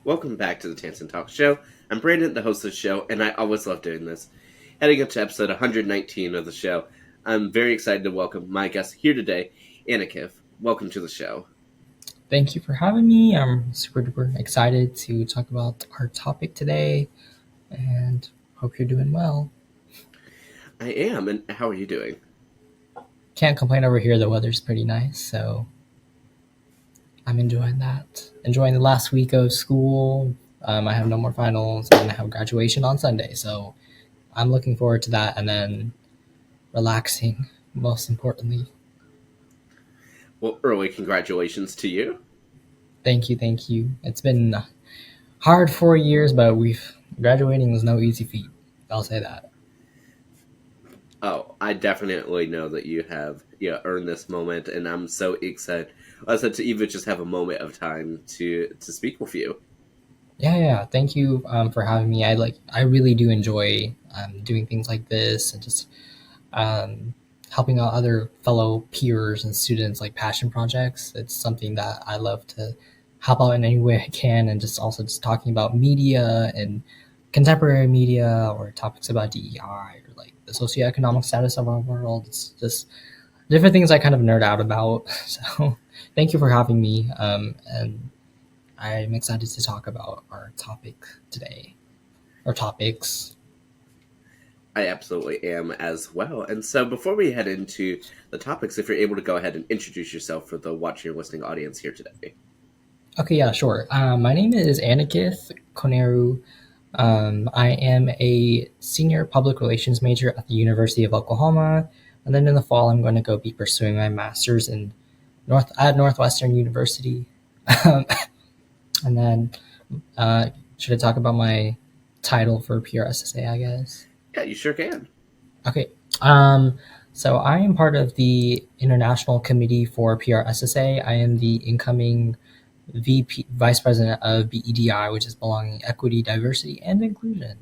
Welcome back to the Tansson Talks show. I'm Brandon, the host of the show, and I always love doing this. Heading up to episode 119 of the show, I'm very excited to welcome my guest here today, Aniketh. Welcome to the show. Thank you for having me. I'm super duper excited to talk about our topic today, and hope you're doing well. I am, and how are you doing? Can't complain over here. The weather's pretty nice, so I'm enjoying that. Enjoying the last week of school. I have no more finals. I'm going to have graduation on Sunday, so I'm looking forward to that, and then relaxing, most importantly. Well, early congratulations to you. Thank you. It's been hard 4 years, but graduating was no easy feat. I'll say that. Oh, I definitely know that you have earned this moment, and I'm so excited to even just have a moment of time to speak with you. Yeah. Thank you for having me. I really do enjoy doing things like this and just helping out other fellow peers and students, like passion projects. It's something that I love to help out in any way I can, and just talking about media and contemporary media or topics about DEI or like the socioeconomic status of our world. It's just different things I kind of nerd out about. So thank you for having me. And I'm excited to talk about our topic today, or topics. I absolutely am as well. And so before we head into the topics, if you're able to go ahead and introduce yourself for the watching or listening audience here today. Okay, yeah, sure. My name is Aniketh Koneru. I am a senior public relations major at the University of Oklahoma. And then in the fall, I'm going to go be pursuing my master's at Northwestern University. And then should I talk about my title for PRSSA, I guess? Yeah, you sure can. Okay. So I am part of the International Committee for PRSSA. I am the incoming Vice President of BEDI, which is Belonging, Equity, Diversity, and Inclusion.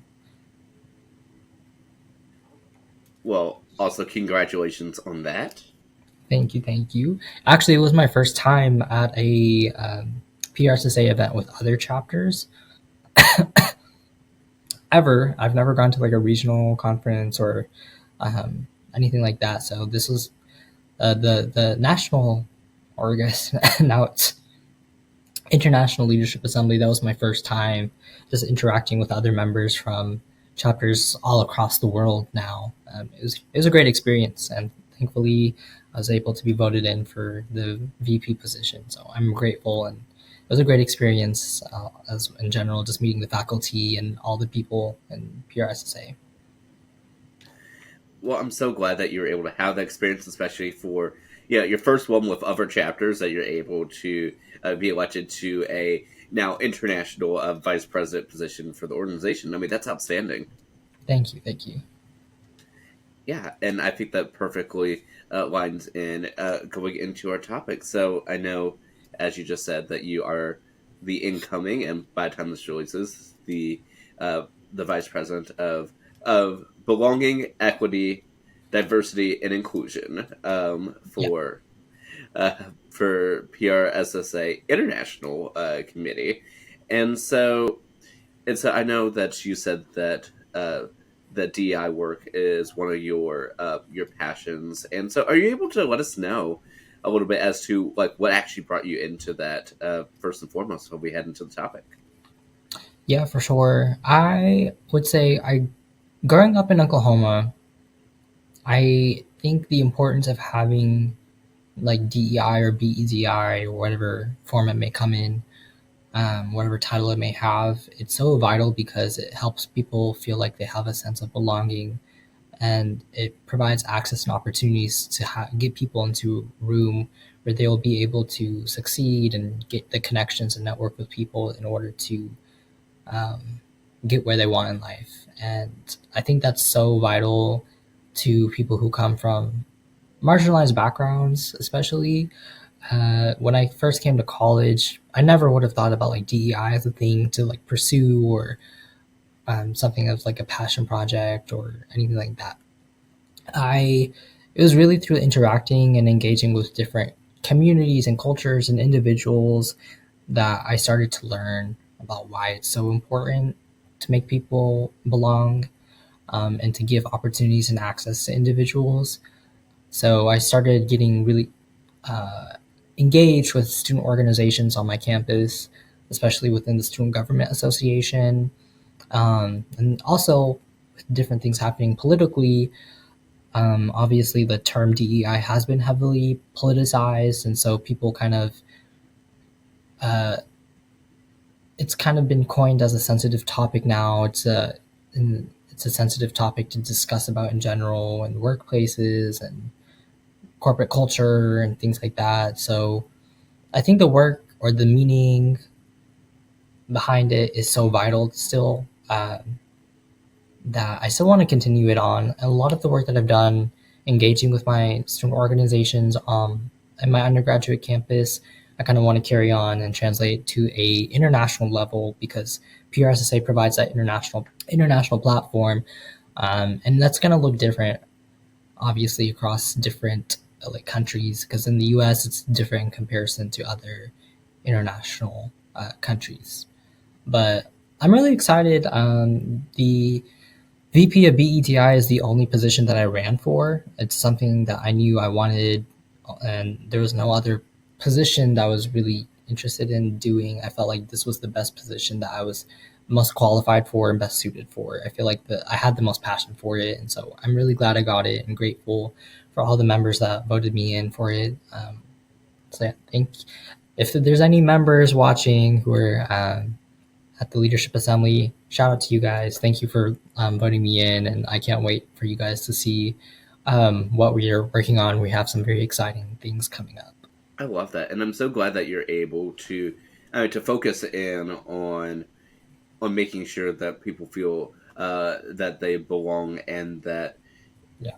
Well, also congratulations on that. Thank you. Actually, it was my first time at a PRSSA event with other chapters. Ever. I've never gone to like a regional conference or anything like that. So this was the national, or I guess now it's International Leadership Assembly. That was my first time just interacting with other members from chapters all across the world now. It was a great experience, and thankfully I was able to be voted in for the VP position. So I'm grateful, and it was a great experience as in general, just meeting the faculty and all the people in PRSSA. Well, I'm so glad that you were able to have that experience, especially for your first one with other chapters, that you're able to be elected to a now international vice president position for the organization. I mean, that's outstanding. Thank you. Yeah, and I think that perfectly lines in going into our topic. So I know, as you just said, that you are the incoming, and by the time this releases, the vice president of Belonging, Equity, Diversity, and Inclusion for PRSSA International Committee. And so I know that you said that that DEI work is one of your passions. And so are you able to let us know a little bit as to like what actually brought you into that first and foremost when we head into the topic? Yeah, for sure. I would say growing up in Oklahoma, I think the importance of having like DEI or BEDI or whatever form it may come in, whatever title it may have, it's so vital because it helps people feel like they have a sense of belonging, and it provides access and opportunities to get people into a room where they will be able to succeed and get the connections and network with people in order to get where they want in life. And I think that's so vital to people who come from marginalized backgrounds, especially. When I first came to college, I never would have thought about like DEI as a thing to like pursue, or something of like a passion project or anything like that. It was really through interacting and engaging with different communities and cultures and individuals that I started to learn about why it's so important to make people belong, and to give opportunities and access to individuals. So I started getting really uh, engaged with student organizations on my campus, especially within the Student Government Association, and also with different things happening politically. Obviously, the term DEI has been heavily politicized, and so people uh, it's kind of been coined as a sensitive topic now. It's a sensitive topic to discuss about in general in workplaces and corporate culture and things like that. So I think the work or the meaning behind it is so vital still, that I still want to continue it on. And a lot of the work that I've done engaging with my student organizations at my undergraduate campus, I kind of want to carry on and translate to a international level because PRSSA provides that international platform, and that's going to look different, obviously, across different like countries. Because in the U.S., it's different in comparison to other international countries. But I'm really excited. The VP of BETI is the only position that I ran for. It's something that I knew I wanted, and there was no other position that I was really interested in doing. I felt like this was the best position that I was most qualified for and best suited for. I feel like I had the most passion for it, and so I'm really glad I got it and grateful for all the members that voted me in for it. So yeah, if there's any members watching who are at the Leadership Assembly. Shout out to you guys. Thank you for voting me in, and I can't wait for you guys to see what we are working on. We have some very exciting things coming up. I love that, and I'm so glad that you're able to focus in on making sure that people feel that they belong, and that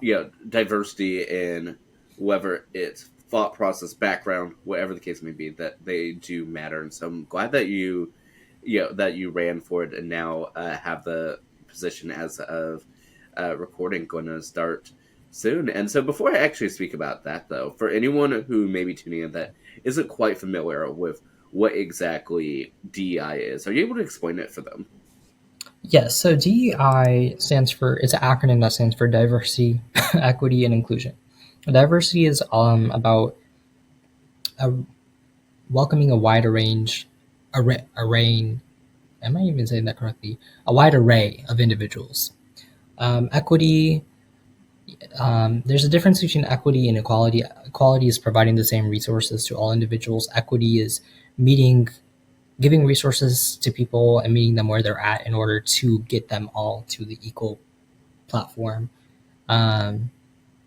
Yeah. diversity in whether it's thought process, background, whatever the case may be, that they do matter. And so I'm glad that that you ran for it, and now have the position as of recording going to start soon. And so before I actually speak about that, though, for anyone who may be tuning in that isn't quite familiar with what exactly DEI is, are you able to explain it for them? Yes. So DEI stands for, it's an acronym that stands for diversity, equity, and inclusion. Diversity is about uh, welcoming a wider range, array. Am I even saying that correctly? A wide array of individuals. Equity, there's a difference between equity and equality. Equality is providing the same resources to all individuals. Equity is meeting, giving resources to people and meeting them where they're at in order to get them all to the equal platform. Um,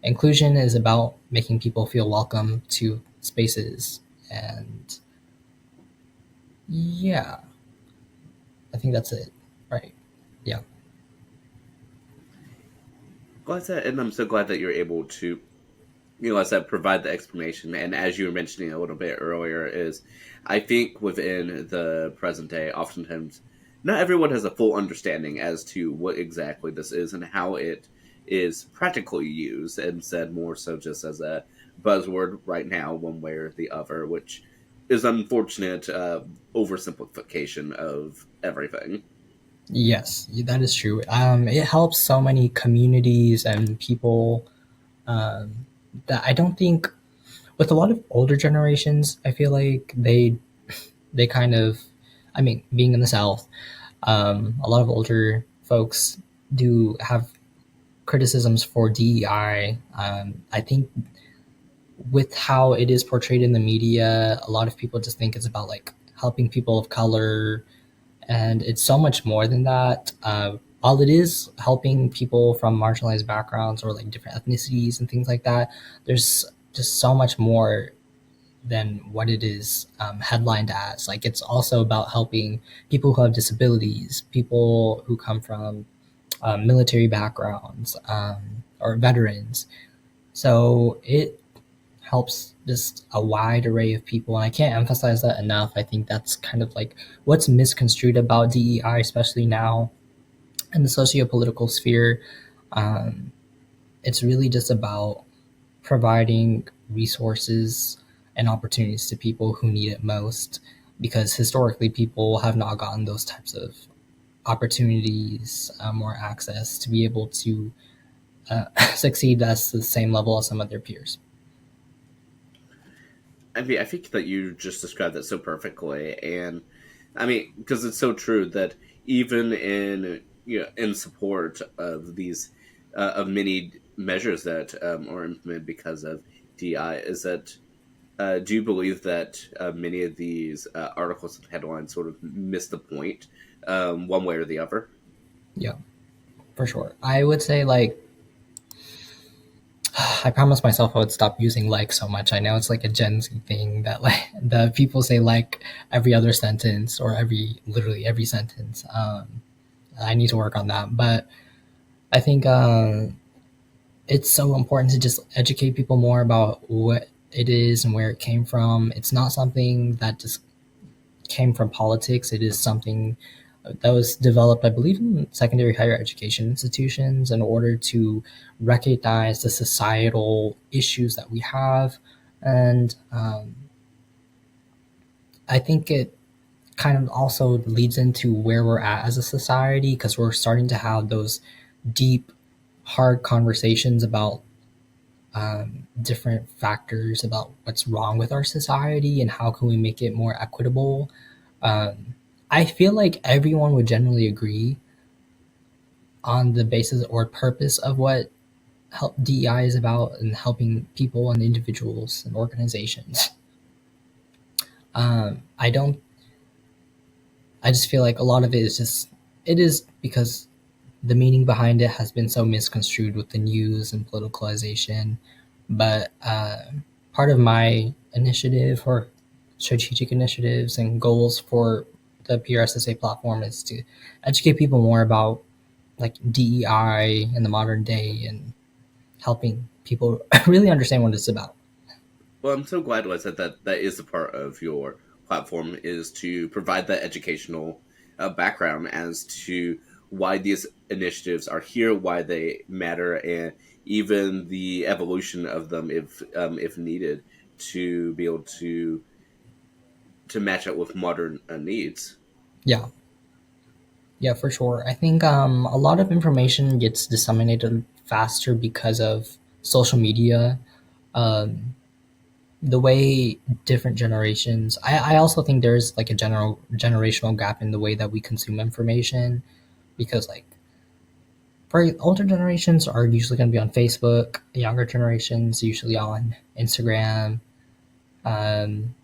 Inclusion is about making people feel welcome to spaces. And yeah, I think that's it. Right. Yeah. Glad that, and I'm so glad that you're able to, as I said, provide the explanation. And as you were mentioning a little bit earlier, is I think within the present day, oftentimes not everyone has a full understanding as to what exactly this is and how it is practically used, and said more so just as a buzzword right now, one way or the other, which is unfortunate oversimplification of everything. Yes, that is true. It helps so many communities and people, um, that I don't think, with a lot of older generations, I feel like they kind of, I mean, being in the South, a lot of older folks do have criticisms for DEI. I think with how it is portrayed in the media, a lot of people just think it's about like helping people of color, and it's so much more than that. While it is helping people from marginalized backgrounds or like different ethnicities and things like that, there's just so much more than what it is headlined as. Like it's also about helping people who have disabilities, people who come from military backgrounds, or veterans. So it helps just a wide array of people, and I can't emphasize that enough. I think that's kind of like what's misconstrued about DEI, especially now in the socio-political sphere. Um, it's really just about providing resources and opportunities to people who need it most. because historically people have not gotten those types of opportunities, or access to be able to succeed at the same level as some of their peers. I mean, I think that you just described that so perfectly, and I mean, because it's so true that even in in support of these of many measures that are implemented because of DI, is that do you believe that many of these articles and headlines sort of miss the point one way or the other? Yeah, for sure. I would say like I promised myself I would stop using like so much. I know it's like a Gen Z thing that like the people say like every other sentence or every literally every sentence. I need to work on that, but I think it's so important to just educate people more about what it is and where it came from. It's not something that just came from politics. It is something that was developed, I believe, in secondary higher education institutions in order to recognize the societal issues that we have. And I think it kind of also leads into where we're at as a society because we're starting to have those deep, hard conversations about different factors about what's wrong with our society and how can we make it more equitable. I feel like everyone would generally agree on the basis or purpose of what help DEI is about and helping people and individuals and organizations. I don't. I just feel like a lot of it is just it is because the meaning behind it has been so misconstrued with the news and politicalization. But part of my initiative or strategic initiatives and goals for the PRSSA platform is to educate people more about like DEI in the modern day and helping people really understand what it's about. Well, I'm so glad, Liz, that that is a part of your platform is to provide that educational background as to why these initiatives are here, why they matter, and even the evolution of them if needed to be able to match up with modern needs. Yeah, yeah, for sure. I think a lot of information gets disseminated faster because of social media. Um, the way different generations, I also think there's like a generational gap in the way that we consume information because like for older generations are usually going to be on Facebook, younger generations usually on Instagram, um,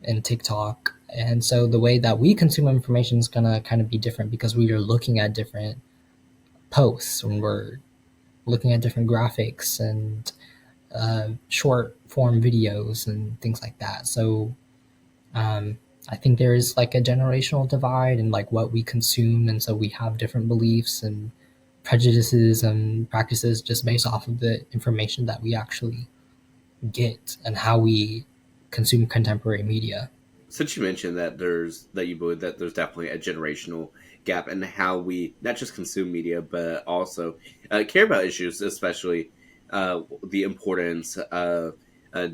and TikTok. And so the way that we consume information is going to kind of be different because we are looking at different posts and we're looking at different graphics and short form videos and things like that. So um, I think there is like a generational divide in like what we consume, and so we have different beliefs and prejudices and practices just based off of the information that we actually get and how we consume contemporary media. Since you mentioned that you believe that there's definitely a generational gap in how we not just consume media but also care about issues, especially the importance of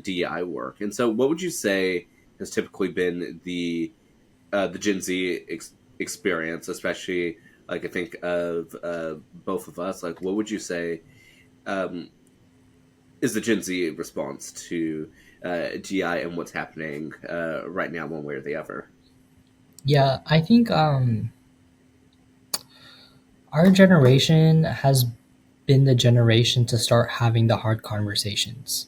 DEI work. And so, what would you say has typically been the Gen Z experience, especially like I think of both of us. Like, what would you say um, is the Gen Z response to GI and what's happening right now, one way or the other? Yeah, I think our generation has been the generation to start having the hard conversations.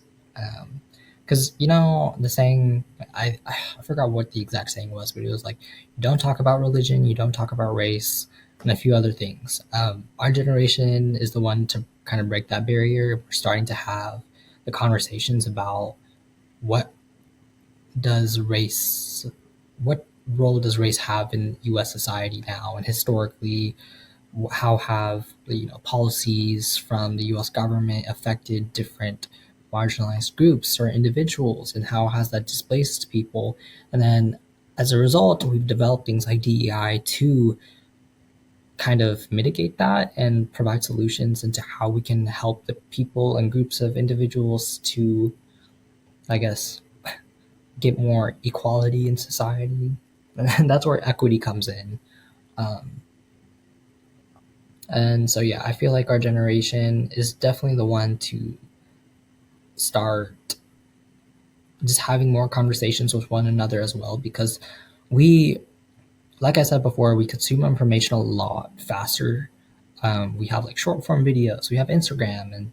Because you know the saying, I forgot what the exact saying was, but it was like, you don't talk about religion, you don't talk about race, and a few other things. Our generation is the one to kind of break that barrier. We're starting to have the conversations about what does race, what role does race have in U.S. society now, and historically, how have policies from the U.S. government affected different marginalized groups or individuals, and how has that displaced people? And then, as a result, we've developed things like DEI to kind of mitigate that and provide solutions into how we can help the people and groups of individuals to, I guess, get more equality in society. And that's where equity comes in. Um, and so, yeah, I feel like our generation is definitely the one to start just having more conversations with one another as well, because we, like I said before, we consume information a lot faster. We have like short form videos, we have Instagram and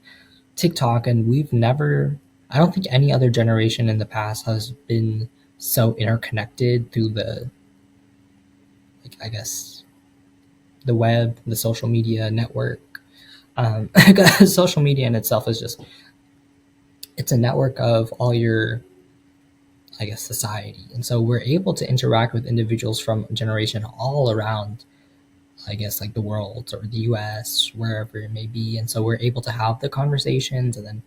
TikTok, and we've never, I don't think any other generation in the past has been so interconnected through the, like, I guess, the web, the social media network. Social media in itself is just, it's a network of all your, I guess, society. And so we're able to interact with individuals from a generation all around, I guess, like the world or the US, wherever it may be. And so we're able to have the conversations and then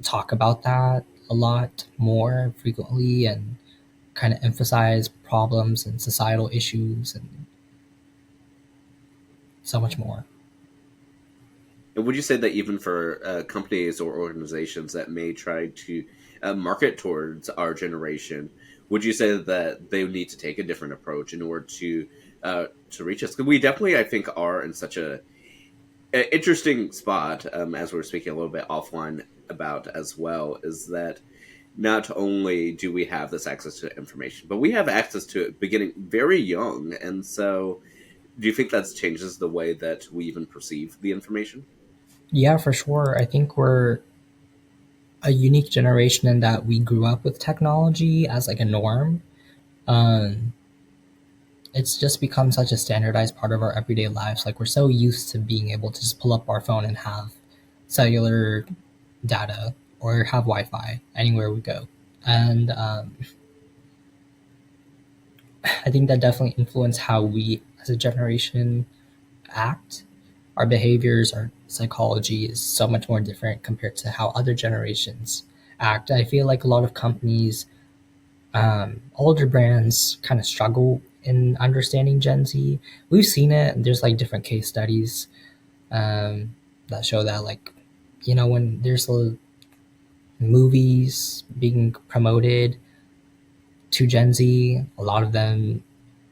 talk about that a lot more frequently and kind of emphasize problems and societal issues and so much more. And would you say that even for companies or organizations that may try to market towards our generation, would you say that they would need to take a different approach in order to reach us? Because we definitely, I think, are in such a interesting spot, as we were speaking a little bit offline about as well, is that not only do we have this access to information, but we have access to it beginning very young. And so, do you think that changes the way that we even perceive the information? Yeah, for sure. I think we're a unique generation in that we grew up with technology as like a norm. Um, it's just become such a standardized part of our everyday lives. Like we're so used to being able to just pull up our phone and have cellular data or have Wi-Fi anywhere we go. And I think that definitely influenced how we as a generation act. Our behaviors, our psychology is so much more different compared to how other generations act. I feel like a lot of companies, older brands, kind of struggle in understanding Gen Z. We've seen it. And there's like different case studies that show that, like, when there's movies being promoted to Gen Z, a lot of them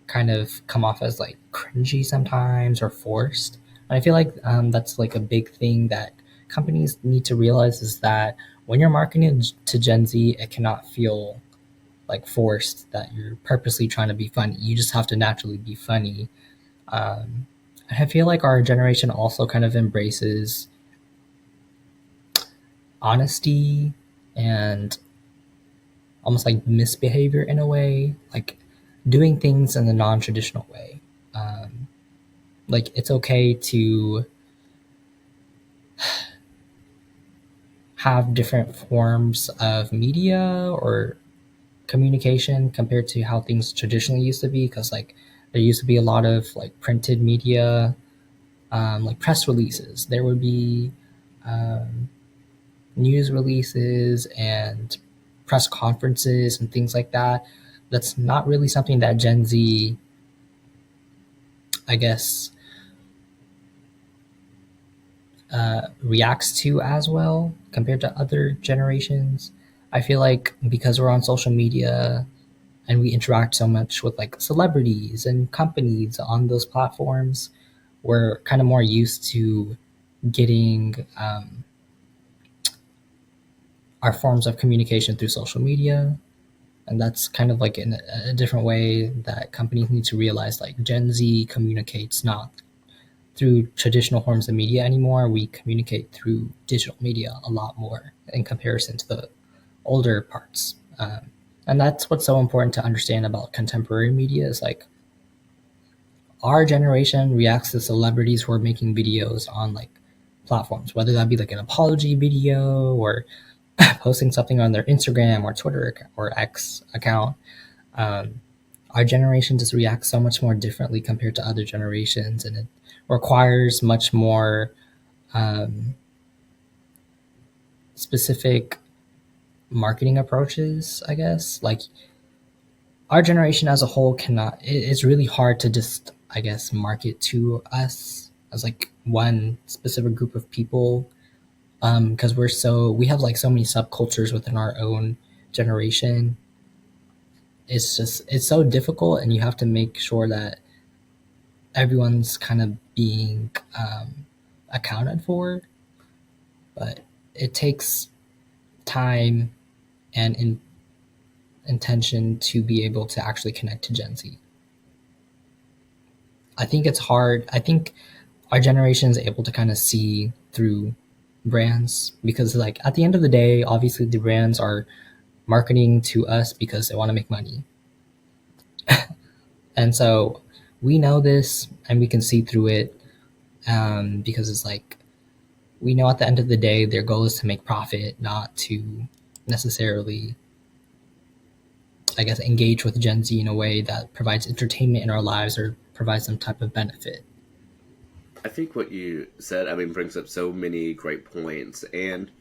kind of come off as like cringy sometimes or forced. And I feel like that's like a big thing that companies need to realize, is that when you're marketing to Gen Z, it cannot feel like forced, that you're purposely trying to be funny. You just have to naturally be funny. Um, I feel like our generation also kind of embraces honesty and almost like misbehavior in a way, like doing things in the non-traditional way. Um, like it's okay to have different forms of media or communication compared to how things traditionally used to be, because like there used to be a lot of like printed media, like press releases. There would be um, news releases and press conferences and things like that. That's not really something that Gen Z, I guess, reacts to as well compared to other generations. I feel like because we're on social media and we interact so much with like celebrities and companies on those platforms, we're kind of more used to getting our forms of communication through social media. And that's kind of like in a different way that companies need to realize, like Gen Z communicates not through traditional forms of media anymore. We communicate through digital media a lot more in comparison to the older parts. And that's what's so important to understand about contemporary media, is like our generation reacts to celebrities who are making videos on like platforms, whether that be like an apology video or posting something on their Instagram or Twitter or X account. Um, our generation just reacts so much more differently compared to other generations, and it requires much more um, specific marketing approaches, I guess. Like our generation as a whole cannot, it's really hard to just, I guess, market to us as like one specific group of people, because we have like so many subcultures within our own generation. it's so difficult, and you have to make sure that everyone's kind of being accounted for. But it takes time and intention to be able to actually connect to Gen Z. I think it's hard. I think our generation is able to kind of see through brands because, like, at the end of the day, obviously the brands are marketing to us because they want to make money. And so we know this and we can see through it, because it's like we know at the end of the day their goal is to make profit, not to necessarily, I guess, engage with Gen Z in a way that provides entertainment in our lives or provides some type of benefit. I think what you said, I mean, brings up so many great points, and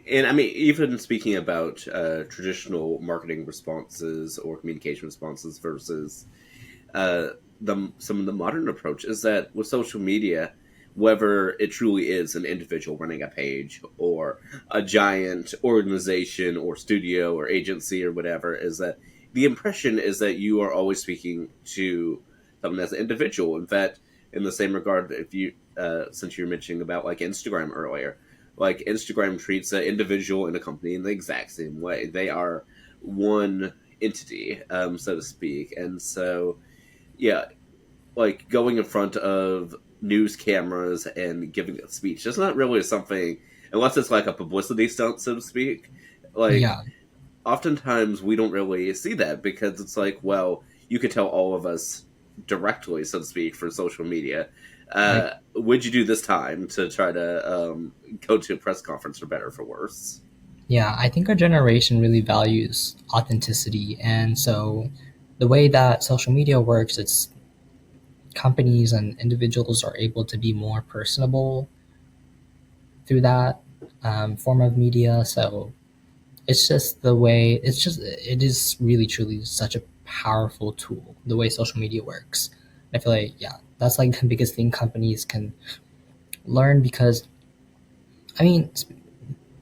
I mean, even speaking about traditional marketing responses or communication responses versus uh, some of the modern approach is that with social media, whether it truly is an individual running a page or a giant organization or studio or agency or whatever, is that the impression is that you are always speaking to someone as an individual. In fact, in the same regard, if you since you were mentioning about like Instagram earlier, like Instagram treats an individual and a company in the exact same way. They are one entity, so to speak, and so yeah, like going in front of news cameras and giving a speech. That's not really something, unless it's like a publicity stunt, so to speak. Like, Yeah, oftentimes we don't really see that because it's like, well, you could tell all of us directly, so to speak, for social media. right. Would you do this time to try to go to a press conference for better or for worse? Yeah, I think our generation really values authenticity. And so the way that social media works, it's companies and individuals are able to be more personable through that form of media. So it's just the way, it is really truly such a powerful tool, the way social media works. I feel like, yeah, that's like the biggest thing companies can learn because, I mean,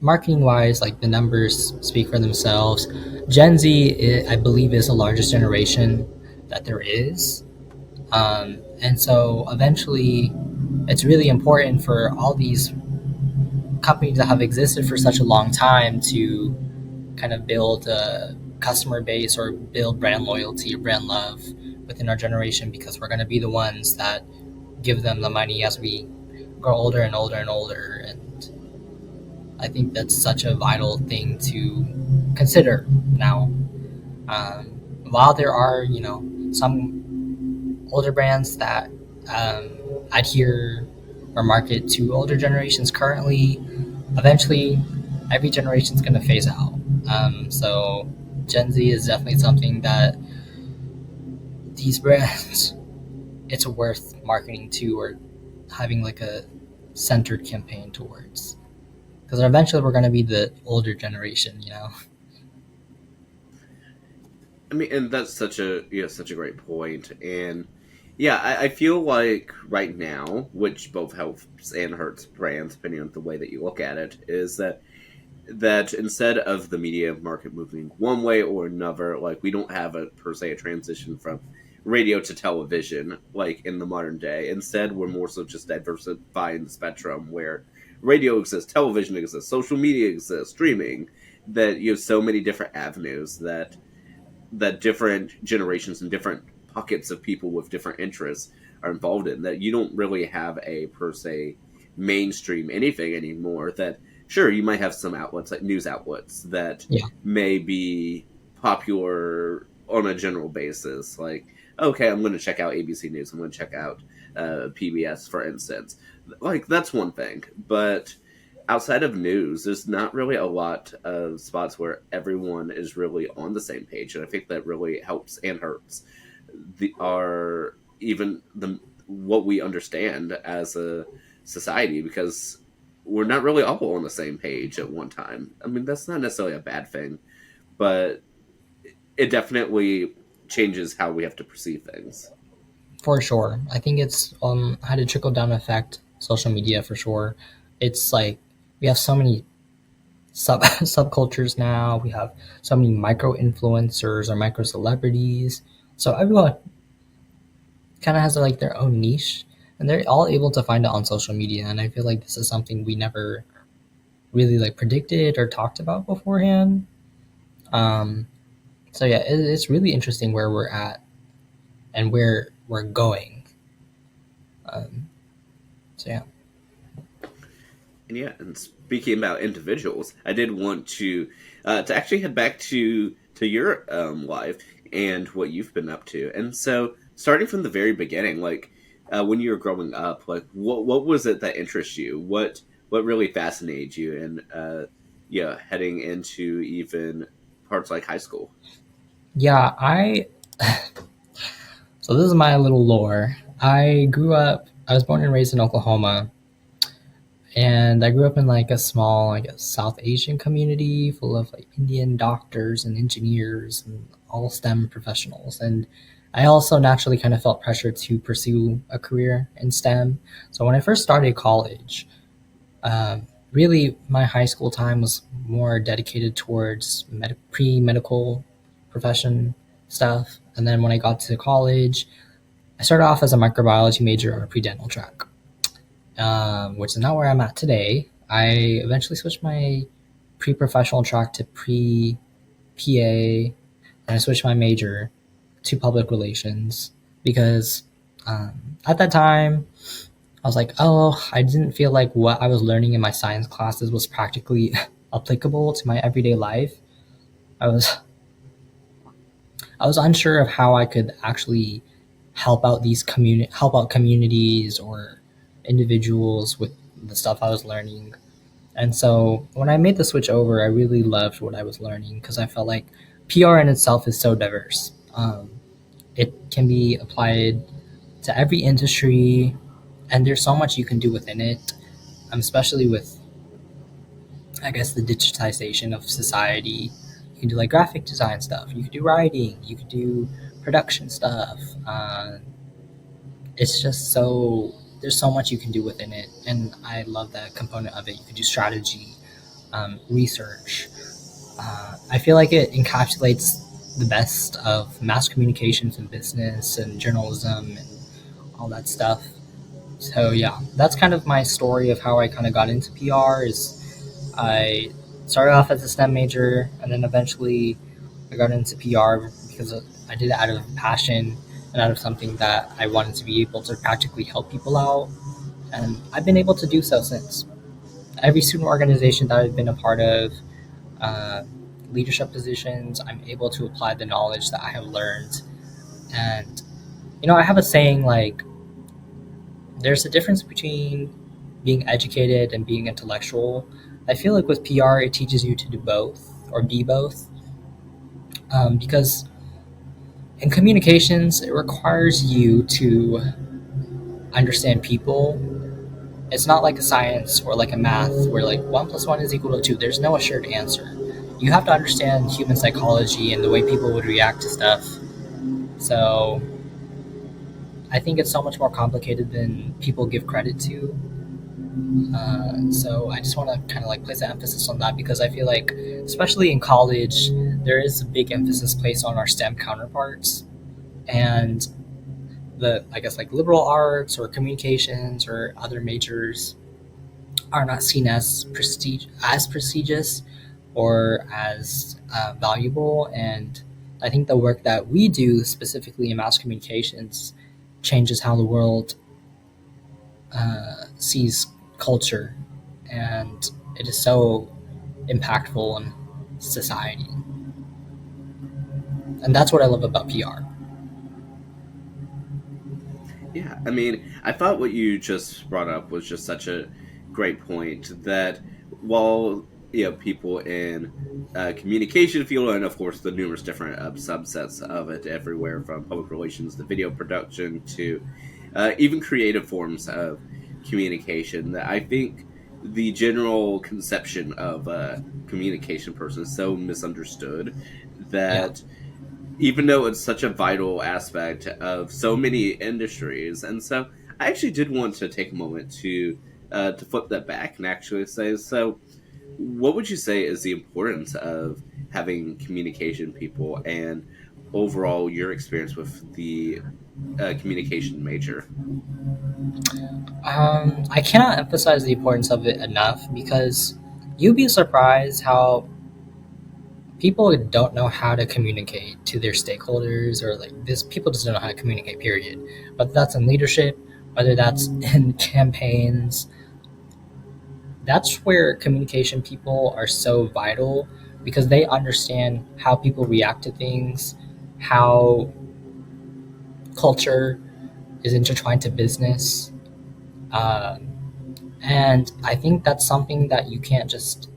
marketing wise, like the numbers speak for themselves. Gen Z, I believe, is the largest generation that there is. And so eventually, it's really important for all these companies that have existed for such a long time to kind of build a customer base or build brand loyalty or brand love within our generation because we're going to be the ones that give them the money as we grow older and older and older. And I think that's such a vital thing to consider now. Um, while there are, some older brands that um, adhere or market to older generations currently, eventually every generation is going to phase out. So Gen Z is definitely something that these brands, it's worth marketing to or having like a centered campaign towards. Because eventually we're going to be the older generation. I mean, and that's such a great point, and yeah, I feel like right now, which both helps and hurts brands depending on the way that you look at it, is that instead of the media market moving one way or another, like we don't have a per se a transition from radio to television like in the modern day. Instead, we're more so just diversifying the spectrum where radio exists, television exists, social media exists, streaming. That you have so many different avenues that different generations and different pockets of people with different interests are involved in, that you don't really have a per se mainstream anything anymore. That sure, you might have some outlets like news outlets that Yeah. may be popular on a general basis, like okay, I'm going to check out ABC News, I'm going to check out PBS, for instance. Like that's one thing, but outside of news, there's not really a lot of spots where everyone is really on the same page, and I think that really helps and hurts the our even the what we understand as a society, because we're not really all on the same page at one time. I mean, that's not necessarily a bad thing, but it definitely changes how we have to perceive things. For sure. I think it's had a trickle down effect, social media for sure. It's like we have so many subcultures now. We have so many micro influencers or micro celebrities. So everyone kind of has like their own niche, and they're all able to find it on social media. And I feel like this is something we never really like predicted or talked about beforehand. Um, so yeah, it's really interesting where we're at and where we're going. Um, so yeah. And yeah, and speaking about individuals, I did want to actually head back to your life and what you've been up to. And so, starting from the very beginning, like when you were growing up, like what was it that interests you? What really fascinated you? And yeah, heading into even parts like high school. Yeah, I so this is my little lore. I was born and raised in Oklahoma, and I grew up in like a small, like a South Asian community full of like Indian doctors and engineers and all STEM professionals. And I also naturally kind of felt pressure to pursue a career in STEM. So when I first started college, really my high school time was more dedicated towards pre-medical profession stuff. And then when I got to college, I started off as a microbiology major on a pre-dental track, which is not where I'm at today. I eventually switched my pre-professional track to pre-PA, and I switched my major to public relations because at that time I was like, oh, I didn't feel like what I was learning in my science classes was practically applicable to my everyday life. I was I was unsure of how I could actually help out communities or individuals with the stuff I was learning. And so when I made the switch over, I really loved what I was learning because I felt like PR in itself is so diverse. It can be applied to every industry, and there's so much you can do within it, especially with, I guess, the digitization of society. You can do like graphic design stuff, you could do writing, you could do production stuff. It's just so there's so much you can do within it, and I love that component of it. You could do strategy, research. I feel like it encapsulates the best of mass communications and business and journalism and all that stuff. So yeah, that's kind of my story of how I kind of got into PR. Is I started off as a STEM major, and then eventually I got into PR because I did it out of passion and out of something that I wanted to be able to practically help people out. And I've been able to do so since. Every student organization that I've been a part of, uh, leadership positions, I'm able to apply the knowledge that I have learned. And, I have a saying like, there's a difference between being educated and being intellectual. I feel like with PR, it teaches you to do both or be both. Because in communications, it requires you to understand people. It's not like a science or like a math where like one plus one is equal to two. There's no assured answer. You have to understand human psychology and the way people would react to stuff. So I think it's so much more complicated than people give credit to. So I just want to kind of like place an emphasis on that because I feel like, especially in college, there is a big emphasis placed on our STEM counterparts, and the I guess like liberal arts or communications or other majors are not seen as prestigious or as valuable. And I think the work that we do specifically in mass communications changes how the world sees culture, and it is so impactful in society. And that's what I love about PR. Yeah, I mean, I thought what you just brought up was just such a great point that while people in communication field and of course the numerous different subsets of it everywhere from public relations to video production to even creative forms of communication, that I think the general conception of a communication person is so misunderstood Yeah. that even though it's such a vital aspect of so many industries. And so I actually did want to take a moment to flip that back and actually say, so what would you say is the importance of having communication people and overall your experience with the communication major? I cannot emphasize the importance of it enough because you'd be surprised how people don't know how to communicate to their stakeholders, or like this people just don't know how to communicate, period. Whether that's in leadership, whether that's in campaigns, that's where communication people are so vital because they understand how people react to things, how culture is intertwined to business. Um, and I think that's something that you can't just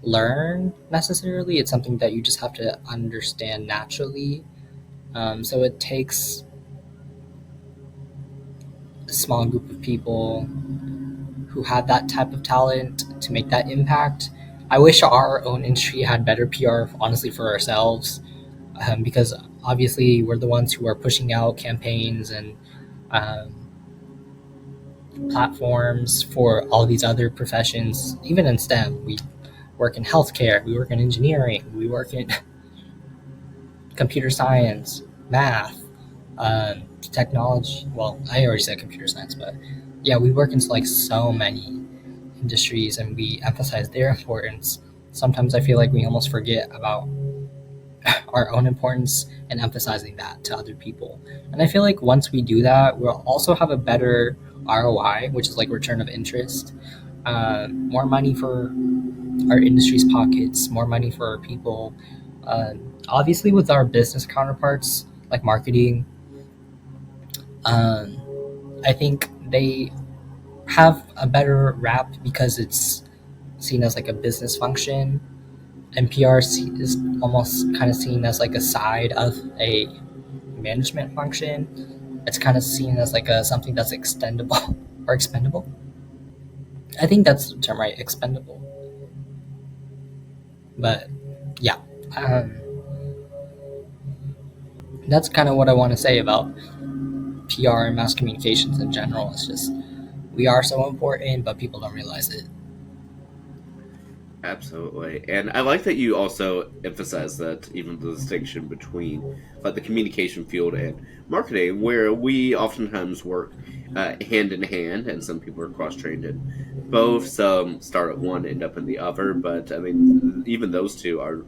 learn necessarily. It's something that you just have to understand naturally. So it takes a small group of people who have that type of talent to make that impact. I wish our own industry had better PR, honestly, for ourselves, because obviously we're the ones who are pushing out campaigns and um, platforms for all these other professions. Even in STEM, we work in healthcare, we work in engineering, we work in computer science, math, technology. Well, I already said computer science, but yeah, we work into like so many industries and we emphasize their importance. Sometimes I feel like we almost forget about our own importance and emphasizing that to other people. And I feel like once we do that, we'll also have a better ROI, which is like return of interest, more money for our industry's pockets, more money for our people. Uh, Obviously, with our business counterparts like marketing, um, I think they have a better rap because it's seen as like a business function, and PR is almost kind of seen as like a side of a management function. It's kind of seen as like a something that's extendable or expendable. I think that's the term, right? Expendable. But yeah, um, that's kind of what I want to say about PR and mass communications in general. It's just we are so important, but people don't realize it. Absolutely. And I like that you also emphasize that even the distinction between like the communication field and marketing, where we oftentimes work hand in hand, and some people are cross trained in both. Some start at one, end up in the other. But I mean, even those two are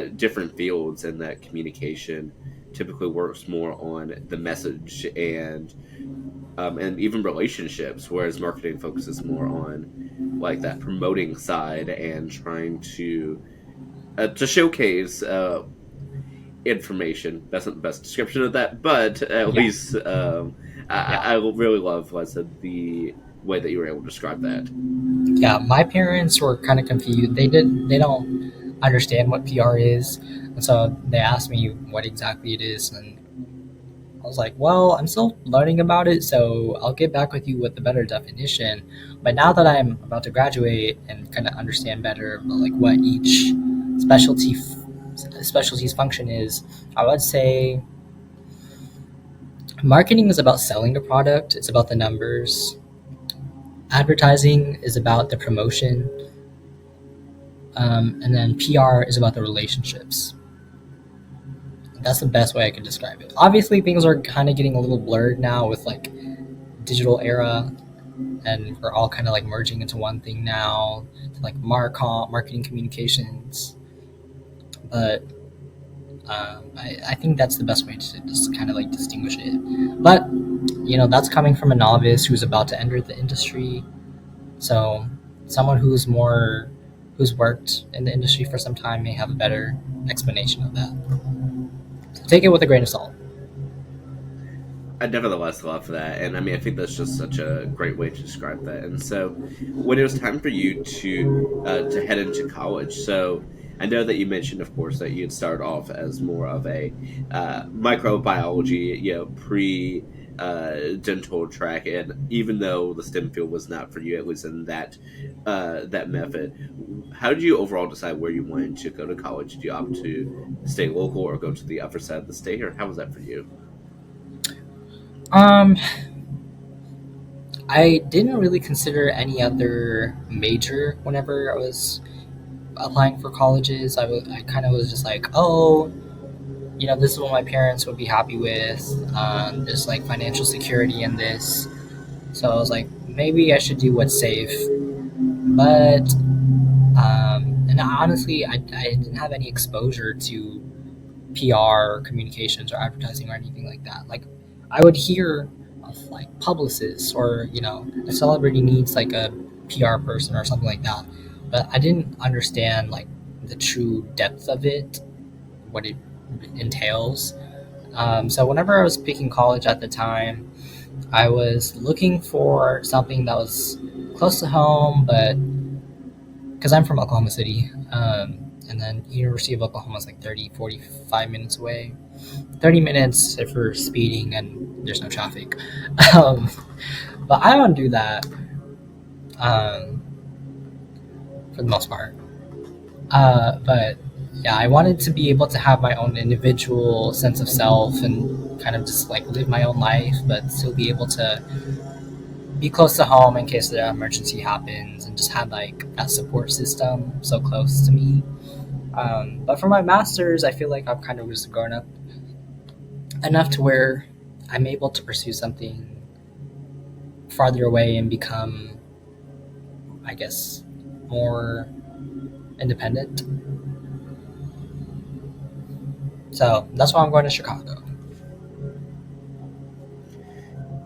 different fields, and that communication typically works more on the message and even relationships, whereas marketing focuses more on like that promoting side and trying to showcase information. That's not the best description of that, but at Yeah, least yeah, I really love, like I said, the way that you were able to describe that. yeah. My parents were kind of confused. They don't understand what PR is, and so they asked me what exactly it is, and I was like, well, I'm still learning about it, so I'll get back with you with a better definition. But now that I'm about to graduate and kind of understand better about like what each specialty specialty's function is, I would say marketing is about selling a product. It's about the numbers. Advertising is about the promotion, and then PR is about the relationships. That's the best way I could describe it. Obviously, things are kind of getting a little blurred now with like digital era, and we're all kind of like merging into one thing now, like marketing communications. But I think that's the best way to just kind of like distinguish it. But that's coming from a novice who's about to enter the industry. So someone who's worked in the industry for some time may have a better explanation of that. So take it with a grain of salt. I nevertheless love that, and I mean, I think that's just such a great way to describe that. And so, when it was time for you to head into college, so I know that you mentioned, of course, that you'd start off as more of a microbiology, pre dental track, and even though the STEM field was not for you, at least in that method, how did you overall decide where you wanted to go to college? Did you opt to stay local or go to the other side of the state, or how was that for you? Um, I didn't really consider any other major whenever I was applying for colleges. I kind of was just like, oh, this is what my parents would be happy with. There's like financial security in this. So I was like, maybe I should do what's safe. But, and honestly, I didn't have any exposure to PR or communications or advertising or anything like that. Like, I would hear of like publicists or, a celebrity needs like a PR person or something like that. But I didn't understand like the true depth of it, what it entails. So whenever I was picking college at the time, I was looking for something that was close to home, but because I'm from Oklahoma City, and then University of Oklahoma is like 30, 45 minutes away. 30 minutes if we're speeding and there's no traffic. Um, but I don't do that um, for the most part. But yeah, I wanted to be able to have my own individual sense of self and kind of just like live my own life, but still be able to be close to home in case the emergency happens and just have like that support system so close to me. But for my master's, I feel like I've kind of just grown up enough to where I'm able to pursue something farther away and become, I guess, more independent. So that's why I'm going to Chicago.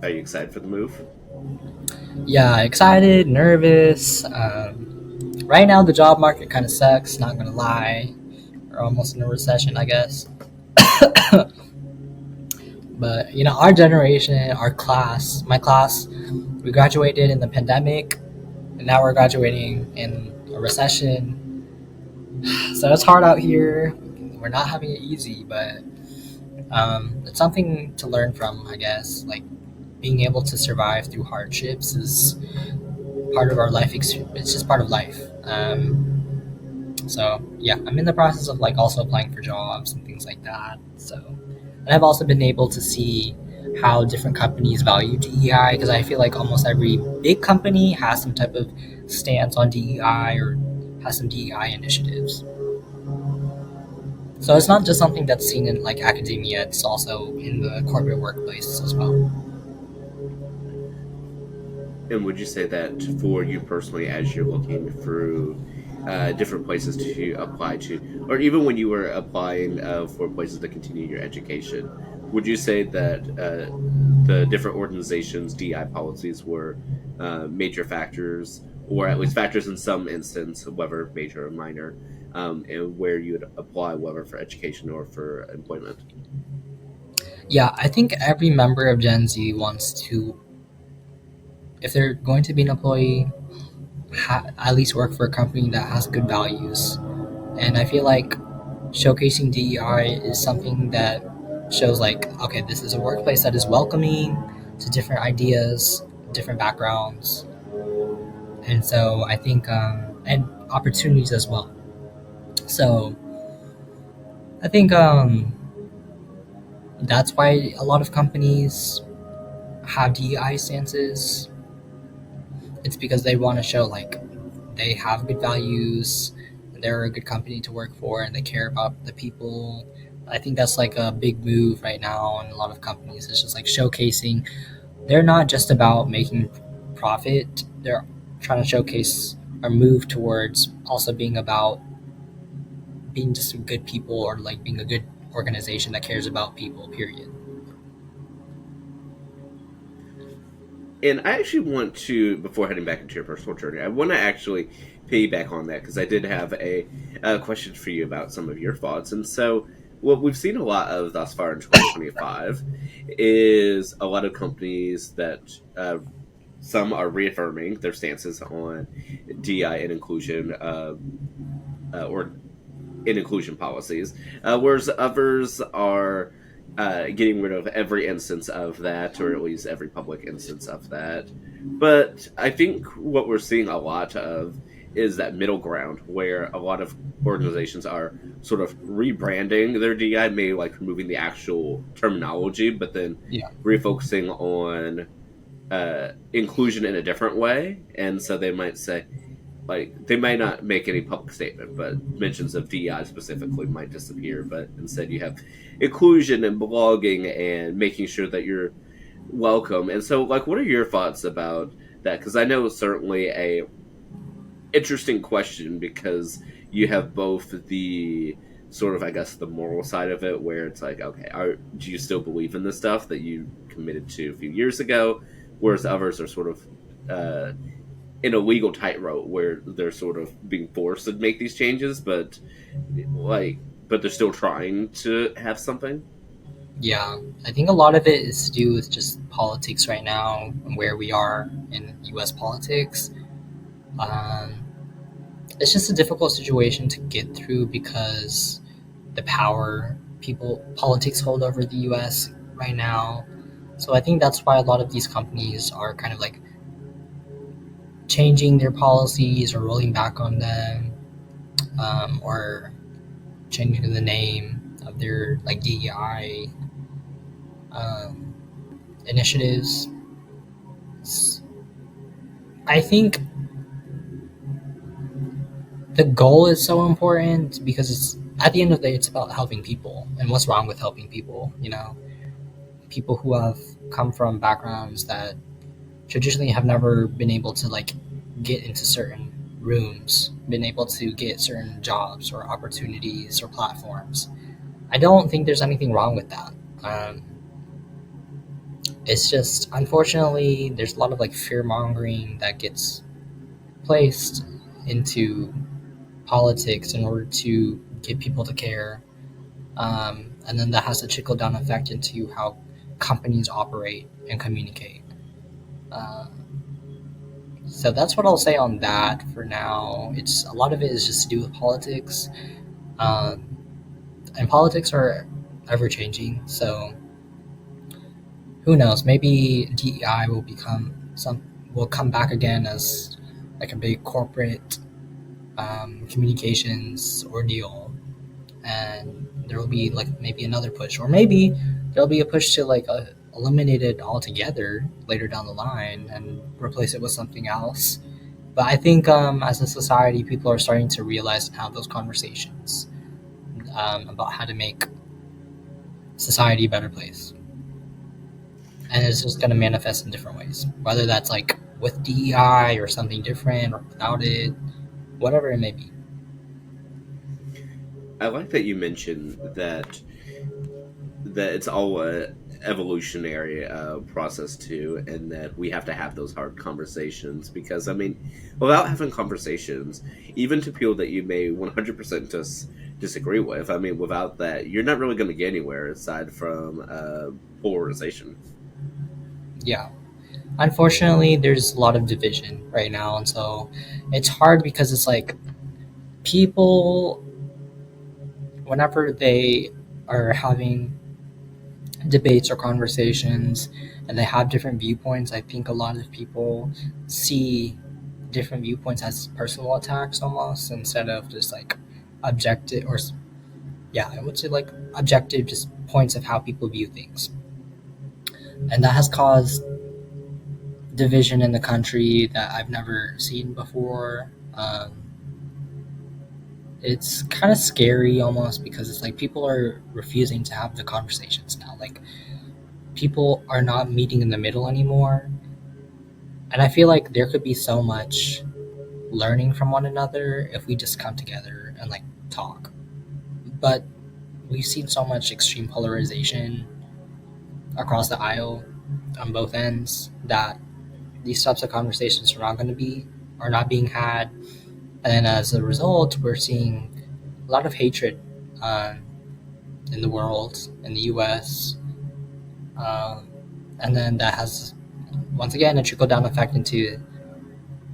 Are you excited for the move? Yeah, excited, nervous. Right now, the job market kind of sucks, not going to lie. We're almost in a recession, I guess. But, our generation, our class, my class, we graduated in the pandemic, and now we're graduating in a recession. So it's hard out here. We're not having it easy, but it's something to learn from, I guess. Like, being able to survive through hardships is part of our life. It's just part of life. So yeah, I'm in the process of like also applying for jobs and things like that. So, and I've also been able to see how different companies value DEI because I feel like almost every big company has some type of stance on DEI or has some DEI initiatives. So it's not just something that's seen in like academia; it's also in the corporate workplace as well. And would you say that for you personally, as you're looking through different places to apply to, or even when you were applying for places to continue your education, would you say that the different organizations' DI policies were major factors, or at least factors in some instance, whether major or minor, and where you would apply, whether for education or for employment? Yeah, I think every member of Gen Z wants to, if they're going to be an employee, at least work for a company that has good values. And I feel like showcasing DEI is something that shows like, okay, this is a workplace that is welcoming to different ideas, different backgrounds, and so I think and opportunities as well. So I think that's why a lot of companies have DEI stances. It's because they want to show like they have good values, they're a good company to work for, and they care about the people. I think that's like a big move right now in a lot of companies. It's just like showcasing they're not just about making profit. They're trying to showcase or move towards also being about being just good people or like being a good organization that cares about people, period. And I actually want to, before heading back into your personal journey, I want to actually piggyback on that because I did have a question for you about some of your thoughts. And so, what we've seen a lot of thus far in 2025 is a lot of companies that some are reaffirming their stances on DI and inclusion or in inclusion policies, whereas others are getting rid of every instance of that, or at least every public instance of that. But I think what we're seeing a lot of is that middle ground where a lot of organizations are sort of rebranding their DI, maybe like removing the actual terminology, but then Yeah. refocusing on inclusion in a different way, and so they might say, like, they might not make any public statement, but mentions of DEI specifically might disappear. But instead, you have inclusion and belonging and making sure that you're welcome. And so, like, what are your thoughts about that? Because I know certainly a interesting question, because you have both the sort of, I guess, the moral side of it, where it's like, okay, do you still believe in the stuff that you committed to a few years ago, whereas others are sort of in a legal tightrope where they're sort of being forced to make these changes, but like, but they're still trying to have something. Yeah, I think a lot of it is to do with just politics right now and where we are in U.S. politics. Um, it's just a difficult situation to get through because the power people politics hold over the U.S. right now. So I think that's why a lot of these companies are kind of like changing their policies or rolling back on them, or changing the name of their like DEI um, initiatives. I think the goal is so important because it's at the end of the day it's about helping people, and what's wrong with helping people, people who have come from backgrounds that traditionally have never been able to like get into certain rooms, been able to get certain jobs or opportunities or platforms. I don't think there's anything wrong with that. um, it's just unfortunately there's a lot of like fear mongering that gets placed into politics in order to get people to care. And then that has a trickle down effect into how companies operate and communicate. Uh, so that's what I'll say on that for now. It's a lot of it is just to do with politics, um, and politics are ever changing. So who knows? Maybe DEI will come back again as like a big corporate communications ordeal, and there will be like maybe another push, or maybe there'll be a push to like eliminate it altogether later down the line and replace it with something else. But I think as a society, people are starting to realize and have those conversations about how to make society a better place, and it's just going to manifest in different ways, whether that's like with DEI or something different or without it, whatever it may be. I like that you mentioned that it's all a evolutionary process too, and that we have to have those hard conversations, because I mean, without having conversations, even to people that you may 100% just disagree with, I mean, without that, you're not really going to get anywhere aside from polarization. Yeah. Unfortunately, there's a lot of division right now, and so it's hard because it's like people, whenever they are having debates or conversations and they have different viewpoints, I think a lot of people see different viewpoints as personal attacks almost, instead of just like objective, or yeah, I would say like objective, just points of how people view things. And that has caused division in the country that I've never seen before. It's kind of scary almost because it's like people are refusing to have the conversations now. Like people are not meeting in the middle anymore. And I feel like there could be so much learning from one another if we just come together and like talk. But we've seen so much extreme polarization across the aisle on both ends that these types of conversations are not being had, and as a result, we're seeing a lot of hatred um, in the world, in the U.S., um, and then that has once again a trickle down effect into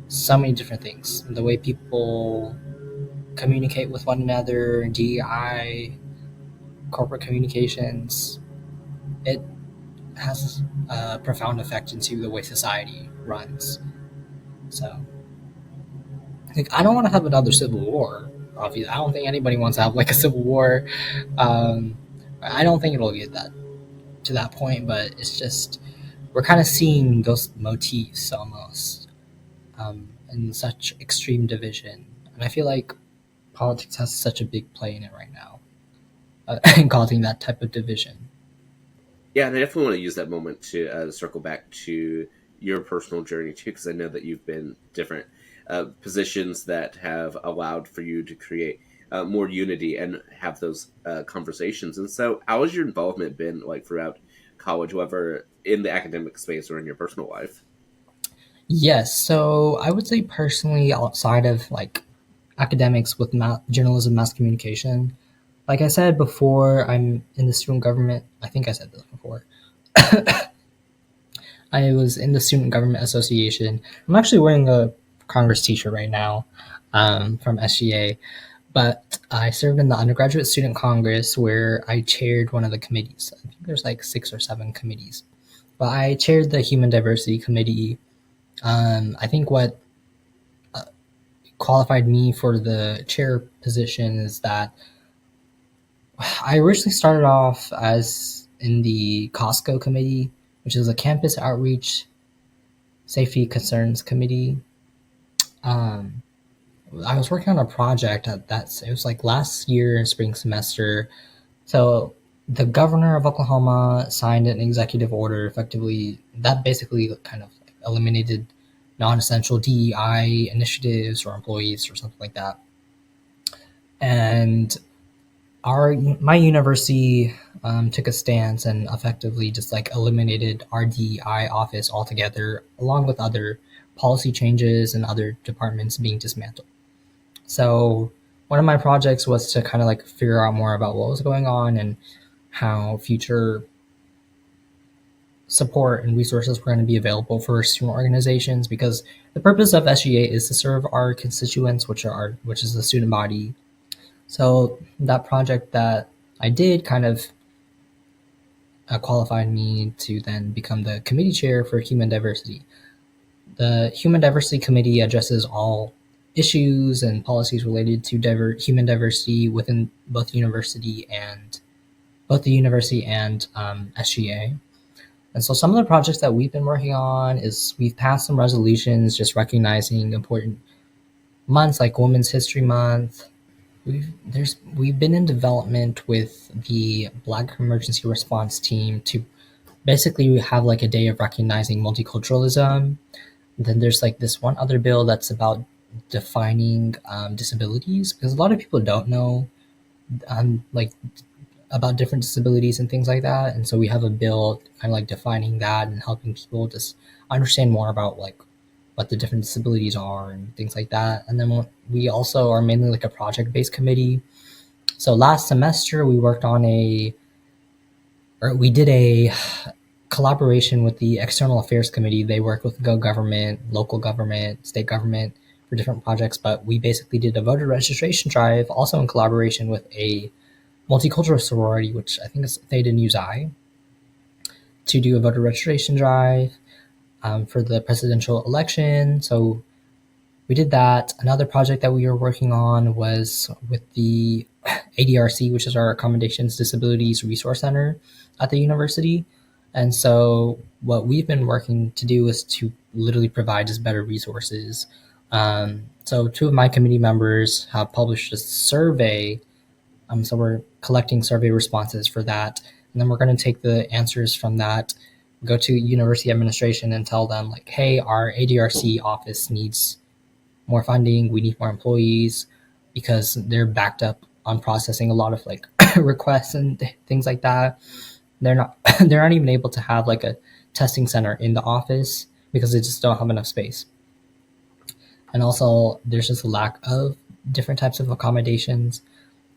so many different things: the way people communicate with one another, DEI, corporate communications. It has a profound effect into the way society runs. So like, I don't want to have another civil war. Obviously, I don't think anybody wants to have like a civil war. Um, I don't think it'll get that to that point, but it's just we're kind of seeing those motifs almost, in such extreme division. And I feel like politics has such a big play in it right now, in causing that type of division. Yeah, and I definitely want to use that moment to circle back to your personal journey too, because I know that you've been different positions that have allowed for you to create more unity and have those conversations. And so, how has your involvement been like throughout college, whether in the academic space or in your personal life? Yes, so I would say personally, outside of like academics with journalism, mass communication, like I said before, I'm in the student government. I think I said this before. I was in the Student Government Association. I'm actually wearing a Congress t-shirt right now, from SGA. But I served in the undergraduate student congress where I chaired one of the committees. I think there's like 6 or 7 committees, but I chaired the human diversity committee. I think what qualified me for the chair position is that I originally started off as in the Costco committee, which is a campus outreach safety concerns committee. Um, I was working on a project at that. It was like last year spring semester. So the governor of Oklahoma signed an executive order, effectively that basically kind of eliminated non-essential DEI initiatives or employees or something like that. And our my university took a stance and effectively just like eliminated our DEI office altogether, along with other policy changes and other departments being dismantled. So one of my projects was to kind of like figure out more about what was going on and how future support and resources were going to be available for student organizations, because the purpose of SGA is to serve our constituents, which is the student body. So that project that I did kind of qualified me to then become the committee chair for human diversity. The Human Diversity Committee addresses all issues and policies related to human diversity within both the university and SGA. And so some of the projects that we've been working on is we've passed some resolutions just recognizing important months like Women's History Month. We've been in development with the Black Emergency Response Team to basically have like a day of recognizing multiculturalism. Then there's like this one other bill that's about defining disabilities, because a lot of people don't know like about different disabilities and things like that. And so we have a bill kind of like defining that and helping people just understand more about like what the different disabilities are and things like that. And then we also are mainly like a project based committee. So last semester we did a collaboration with the External Affairs Committee. They work with Go government, local government, state government for different projects, but we basically did a voter registration drive also in collaboration with a multicultural sorority, which I think is Theta Nu Xi, to do a voter registration drive for the presidential election. So we did that. Another project that we were working on was with the ADRC, which is our Accommodations Disabilities Resource Center at the university. And so what we've been working to do is to literally provide just better resources. So 2 of my committee members have published a survey. So we're collecting survey responses for that. And then we're going to take the answers from that, go to university administration and tell them like, hey, our ADRC office needs more funding. We need more employees because they're backed up on processing a lot of like requests and things like that. They're not they're not even able to have like a testing center in the office because they just don't have enough space. And also there's just a lack of different types of accommodations.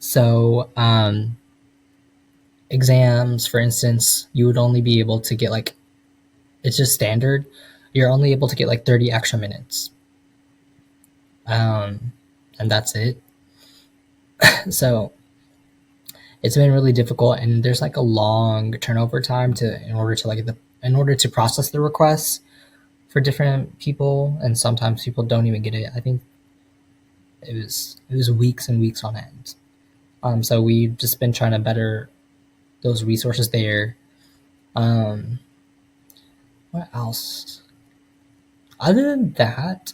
So exams, for instance, you would only be able to get like, it's just standard. You're only able to get like 30 extra minutes. And that's it. So it's been really difficult, and there's like a long turnover time in order to process the requests for different people, and sometimes people don't even get it. I think it was weeks and weeks on end. So we've just been trying to better those resources there. Um, What else? Other than that,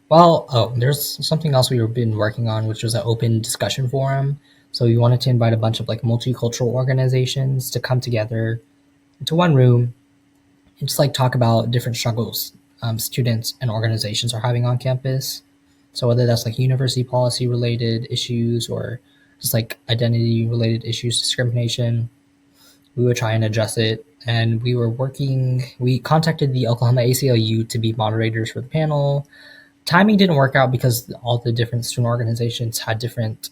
well, oh, there's something else we've been working on, which was an open discussion forum. So we wanted to invite a bunch of like multicultural organizations to come together into one room and just like talk about different struggles students and organizations are having on campus. So whether that's like university policy related issues or just like identity related issues, discrimination, we would try and address it. And we contacted the Oklahoma ACLU to be moderators for the panel. Timing didn't work out because all the different student organizations had different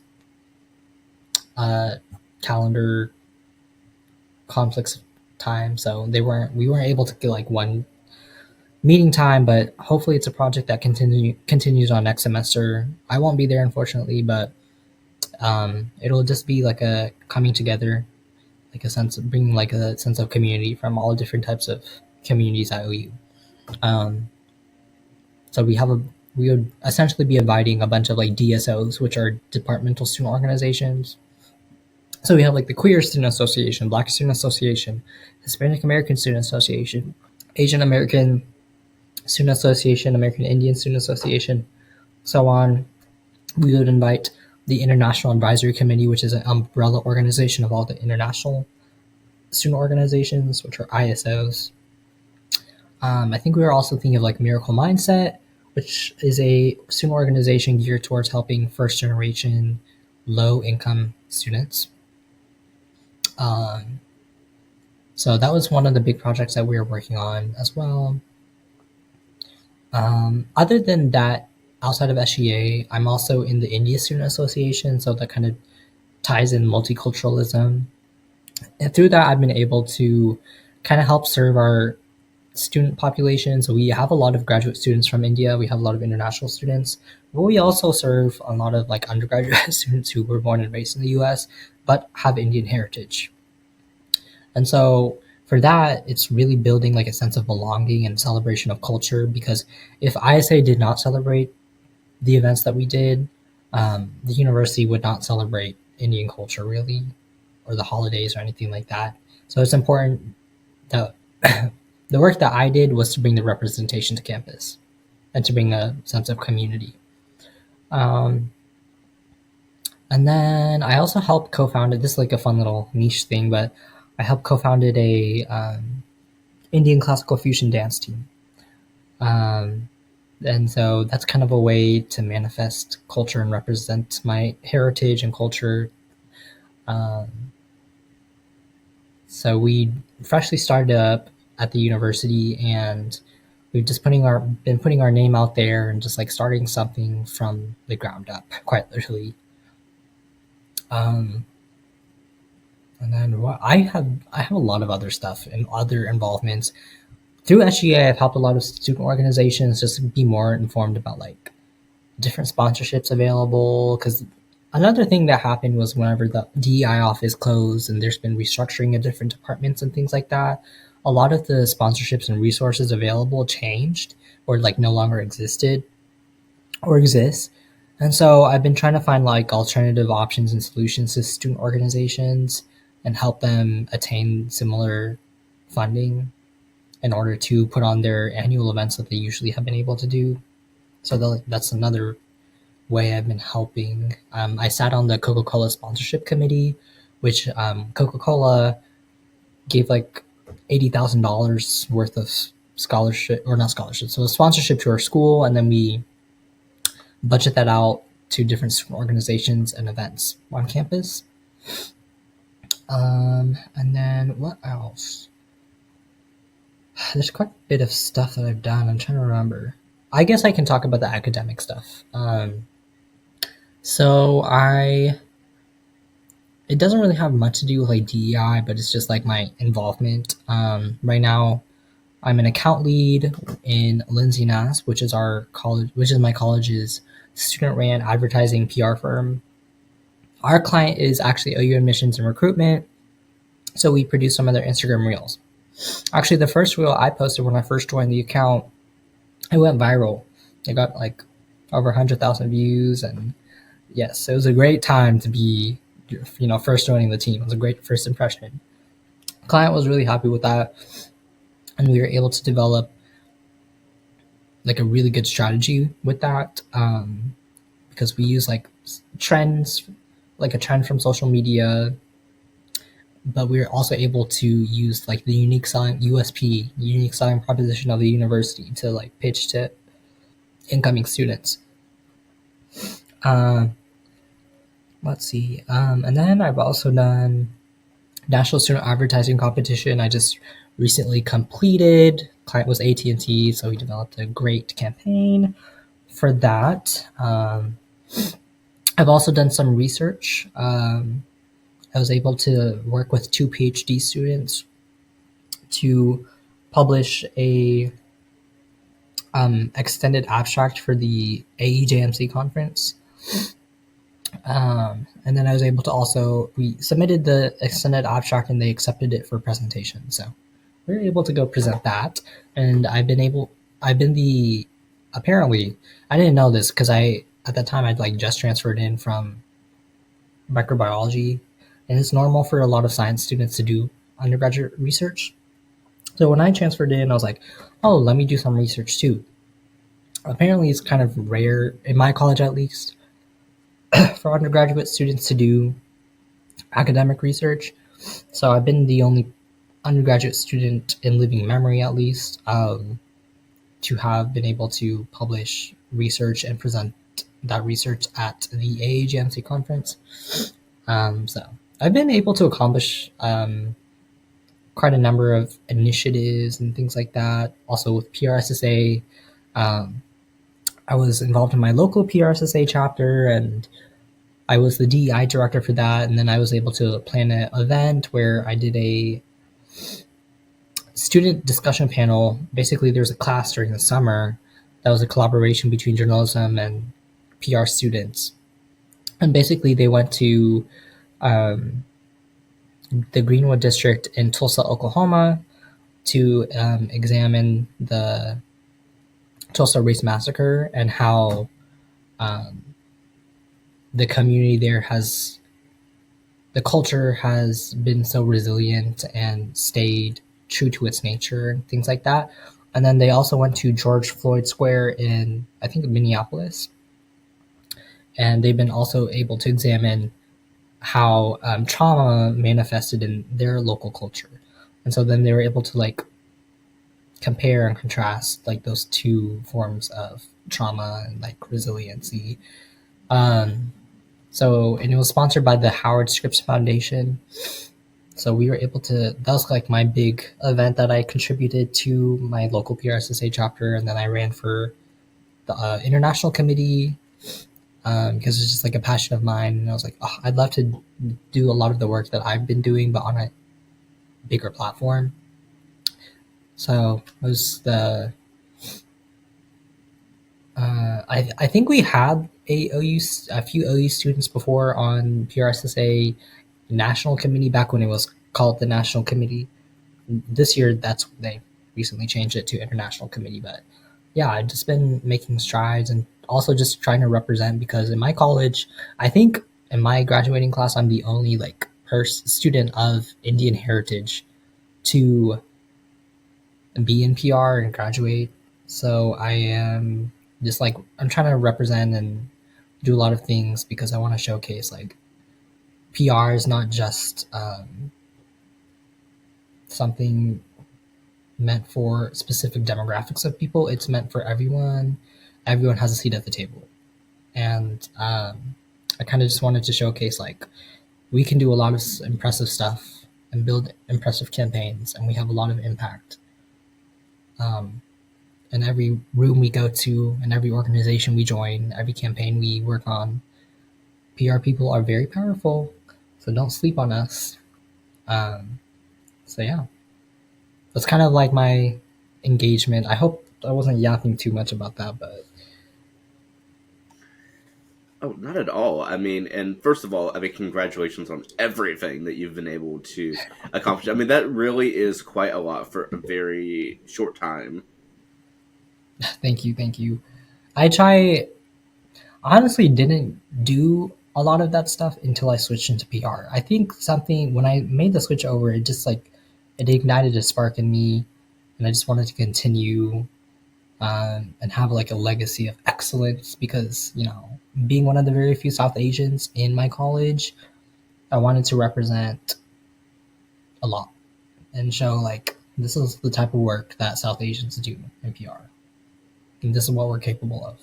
uh, calendar conflicts of time, so we weren't able to get like one meeting time. But hopefully, it's a project that continues on next semester. I won't be there unfortunately, but it'll just be like a coming together, like a sense of bringing like a sense of community from all different types of communities at OU. Um, so we would essentially be inviting a bunch of like DSOs, which are departmental student organizations. So we have like the Queer Student Association, Black Student Association, Hispanic American Student Association, Asian American Student Association, American Indian Student Association, so on. We would invite the International Advisory Committee, which is an umbrella organization of all the international student organizations, which are ISOs. I think we were also thinking of like Miracle Mindset, which is a student organization geared towards helping first generation low income students. Um, so that was one of the big projects that we were working on as well. Other than that, outside of SEA, I'm also in the India Student Association, so that kind of ties in multiculturalism. And through that, I've been able to kind of help serve our student population. So we have a lot of graduate students from India. We have a lot of international students, but we also serve a lot of like undergraduate students who were born and raised in the U.S. but have Indian heritage. And so for that, it's really building like a sense of belonging and celebration of culture. Because if ISA did not celebrate the events that we did, the university would not celebrate Indian culture really, or the holidays or anything like that. So it's important that the work that I did was to bring the representation to campus and to bring a sense of community. Um, and then I also helped co-founded this is like a fun little niche thing, but I helped co-founded a Indian classical fusion dance team. Um, and so that's kind of a way to manifest culture and represent my heritage and culture. Um, so we freshly started up at the university, and we've just been putting our name out there and just like starting something from the ground up, quite literally. Um, and then I have a lot of other stuff and other involvements through SGA. I've helped a lot of student organizations just be more informed about like different sponsorships available. Because another thing that happened was whenever the DEI office closed and there's been restructuring of different departments and things like that, a lot of the sponsorships and resources available changed or like no longer existed or exist. And so I've been trying to find like alternative options and solutions to student organizations and help them attain similar funding in order to put on their annual events that they usually have been able to do. So that's another way I've been helping. I sat on the Coca-Cola sponsorship committee, which Coca-Cola gave like $80,000 worth of scholarship, or not scholarship, so a sponsorship to our school, and then we budget that out to different student organizations and events on campus. And then what else? There's quite a bit of stuff that I've done. I'm trying to remember. I guess I can talk about the academic stuff. So it doesn't really have much to do with like DEI, but it's just like my involvement. Right now, I'm an account lead in Lindsay Nass, which is my college's student-ran advertising PR firm. Our client is actually OU Admissions and Recruitment, so we produce some of their Instagram reels. Actually, the first reel I posted when I first joined the account, it went viral. It got like over 100,000 views, and yes, it was a great time to be, first joining the team. It was a great first impression. The client was really happy with that. and we were able to develop like a really good strategy with that, because we use like trends, like a trend from social media, but we were also able to use like the unique selling USP, unique selling proposition of the university to like pitch to incoming students. Uh, let's see. And then I've also done national student advertising competition. I just recently completed. Client was AT&T, so we developed a great campaign for that. I've also done some research. I was able to work with two PhD students to publish a extended abstract for the AEJMC conference. And then I was able to also, we submitted the extended abstract and they accepted it for presentation. So we were able to go present that. And I've been the, apparently, I didn't know this because at that time I'd like just transferred in from microbiology, and it's normal for a lot of science students to do undergraduate research. So when I transferred in, I was like, oh, let me do some research too. Apparently, it's kind of rare, in my college at least, for undergraduate students to do academic research. So I've been the only undergraduate student in living memory, at least, to have been able to publish research and present that research at the AAGMC conference. So I've been able to accomplish quite a number of initiatives and things like that. Also with PRSSA, um, I was involved in my local PRSSA chapter, and I was the DEI director for that. And then I was able to plan an event where I did a student discussion panel. Basically, there was a class during the summer that was a collaboration between journalism and PR students. And basically, they went to um, the Greenwood district in Tulsa, Oklahoma, to examine the Tulsa Race Massacre and how um, the community there has, the culture has been so resilient and stayed true to its nature and things like that. And then they also went to George Floyd Square in, I think, Minneapolis. And they've been also able to examine how trauma manifested in their local culture. And so then they were able to like compare and contrast like those two forms of trauma and like resiliency. Um, and it was sponsored by the Howard Scripps Foundation. So we were able to, that was like my big event that I contributed to my local PRSSA chapter. And then I ran for the international committee because it's just like a passion of mine. And I was like, oh, I'd love to do a lot of the work that I've been doing, but on a bigger platform. So it was the, I think we had a few OU students before on PRSSA national committee back when it was called the national committee. This year, that's they recently changed it to international committee. But yeah, I've just been making strides and also just trying to represent, because in my college, I think in my graduating class, I'm the only like student of Indian heritage to be in PR and graduate. So I am just like, I'm trying to represent and do a lot of things because I want to showcase like PR is not just something meant for specific demographics of people. It's meant for everyone. Everyone has a seat at the table. And I kind of just wanted to showcase like we can do a lot of impressive stuff and build impressive campaigns, and we have a lot of impact. In every room we go to, in every organization we join, every campaign we work on, PR people are very powerful. So don't sleep on us. Um, so yeah, that's kind of like my engagement. I hope I wasn't yapping too much about that, but Oh, not at all. I mean, and first of all, I mean, congratulations on everything that you've been able to accomplish. I mean, that really is quite a lot for a very short time. thank you, thank you. I try, honestly didn't do a lot of that stuff until I switched into PR. I think something, when I made the switch over, it just like, it ignited a spark in me and I just wanted to continue and have like a legacy of excellence because being one of the very few South Asians in my college, I wanted to represent a lot and show like this is the type of work that South Asians do in PR, and this is what we're capable of.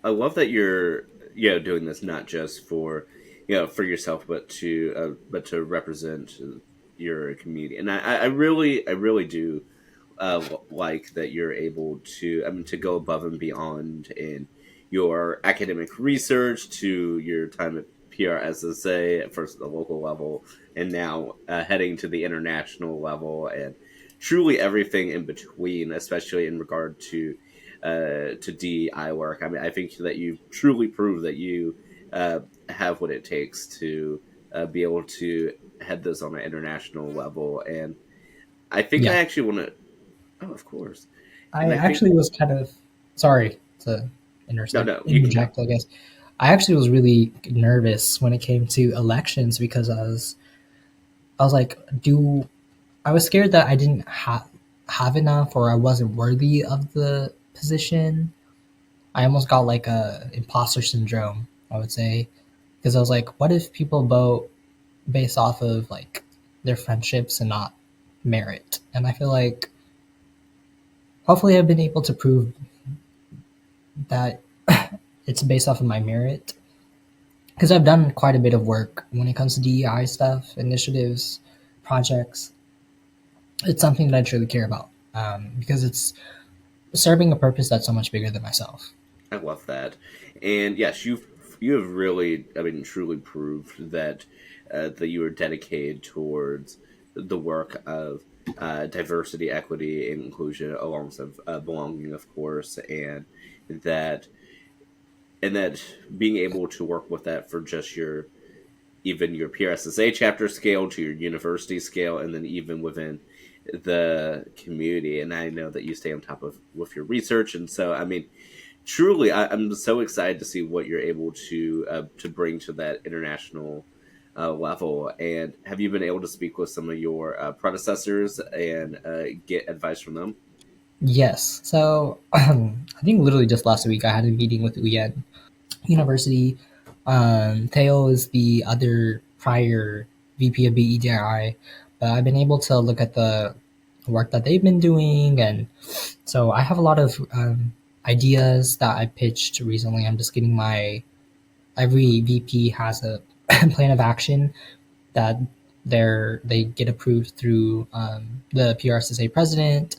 I love that you're doing this not just for for yourself, but to represent your community. And I really do like that you're able to, I mean, to go above and beyond in your academic research, to your time at PRSSA at first at the local level, and now heading to the international level, and truly everything in between, especially in regard to DEI work. I mean, I think that you truly prove that you have what it takes to be able to head this on an international level. And I think I Yeah, actually want to. Oh, of course. And I I think actually was kind of sorry to no, no, you can go. interject. I guess I actually was really nervous when it came to elections because I was like, do I was scared that I didn't have enough or I wasn't worthy of the position. I almost got like a imposter syndrome, I would say, because I was like, what if people vote based off of like their friendships and not merit? And I feel like hopefully I've been able to prove that it's based off of my merit because I've done quite a bit of work when it comes to DEI stuff, initiatives, projects. It's something that I truly care about because it's serving a purpose that's so much bigger than myself. I love that. And yes, you have really, I mean, truly proved that that you are dedicated towards the work of diversity, equity, and inclusion, alongside belonging, of course, that that being able to work with that for just your even your PRSSA chapter scale to your university scale, and then even within the community. And I know that you stay on top of with your research, and so I mean, truly, I'm so excited to see what you're able to bring to that international level. And have you been able to speak with some of your predecessors and get advice from them? Yes. So I think literally just last week I had a meeting with Uyen University. Theo is the other prior VP of BEDI, but I've been able to look at the work that they've been doing, and so I have a lot of ideas that I pitched recently. I'm just getting my every VP has a plan of action that they get approved through the PRSSA president.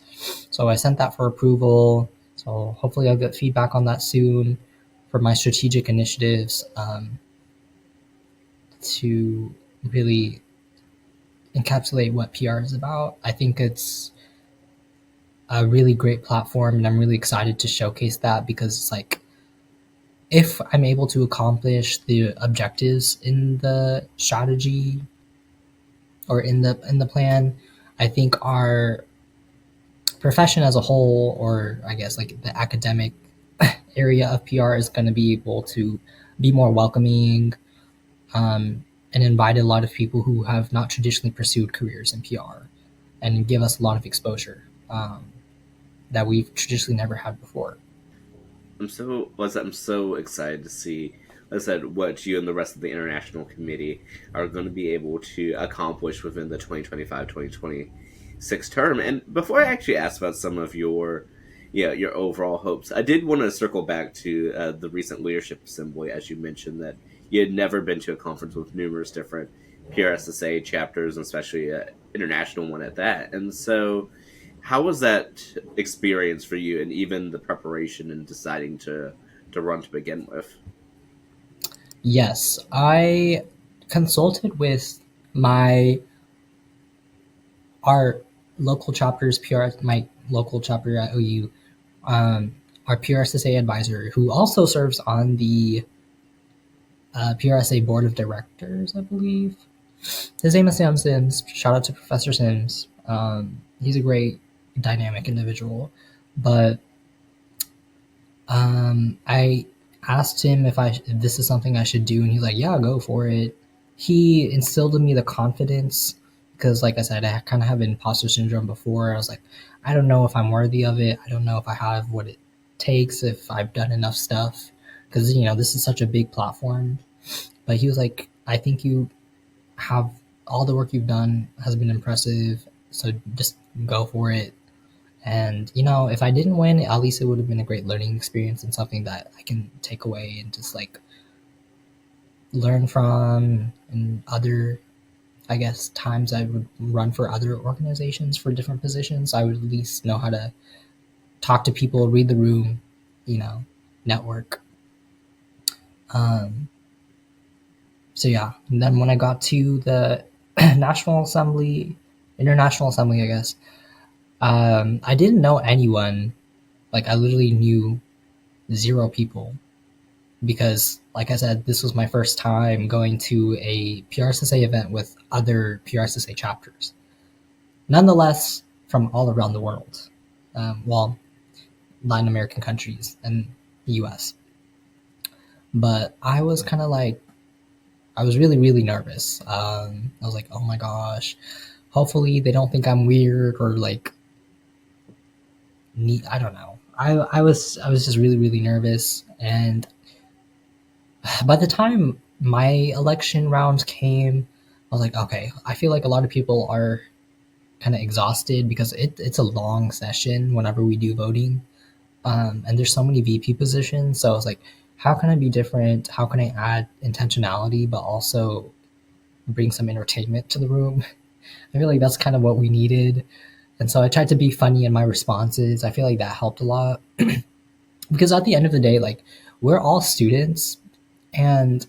So I sent that for approval. So hopefully I'll get feedback on that soon for my strategic initiatives to really encapsulate what PR is about. I think it's a really great platform, and I'm really excited to showcase that because it's like if I'm able to accomplish the objectives in the strategy or in the plan, I think our profession as a whole, or I guess like the academic area of PR, is going to be able to be more welcoming and invite a lot of people who have not traditionally pursued careers in PR and give us a lot of exposure that we've traditionally never had before. I'm so excited to see, like I said, what you and the rest of the international committee are going to be able to accomplish within the 2025-2026 term. And before I actually ask about some of your your overall hopes, I did want to circle back to the recent leadership assembly, as you mentioned that you had never been to a conference with numerous different PRSSA chapters, and especially an international one at that. And so, how was that experience for you, and even the preparation and deciding to run to begin with? Yes, I consulted with my our local chapters PR my local chapter at OU, our PRSSA advisor who also serves on the PRSA board of directors, I believe. His name is Sam Sims. Shout out to Professor Sims. He's a great dynamic individual, but I asked him if this is something I should do, and he's like, "Yeah, go for it." He instilled in me the confidence because like I said, I kind of have imposter syndrome before. I was like, I don't know if I'm worthy of it. I don't know if I have what it takes, if I've done enough stuff, because this is such a big platform. But he was like, I think you have all the work you've done has been impressive, so just go for it. And if I didn't win, at least it would have been a great learning experience and something that I can take away and just like learn from. And other, I guess, times I would run for other organizations for different positions, I would at least know how to talk to people, read the room, you know, network. Um, so yeah, and then when I got to the National Assembly, International Assembly, I guess, I didn't know anyone. Like I literally knew zero people because, like I said, this was my first time going to a PRSSA event with other PRSSA chapters. Nonetheless, from all around the world, well, Latin American countries and the U.S. But I was kind of like, I was really, really nervous. I was like, oh my gosh, hopefully they don't think I'm weird or like neat. I don't know. I was just really, really nervous. And by the time my election rounds came, I was like, okay, I feel like a lot of people are kind of exhausted because it's a long session whenever we do voting. And there's so many VP positions. So I was like, how can I be different? How can I add intentionality, but also bring some entertainment to the room? I feel like that's kind of what we needed. And so I tried to be funny in my responses. I feel like that helped a lot because at the end of the day, like we're all students, and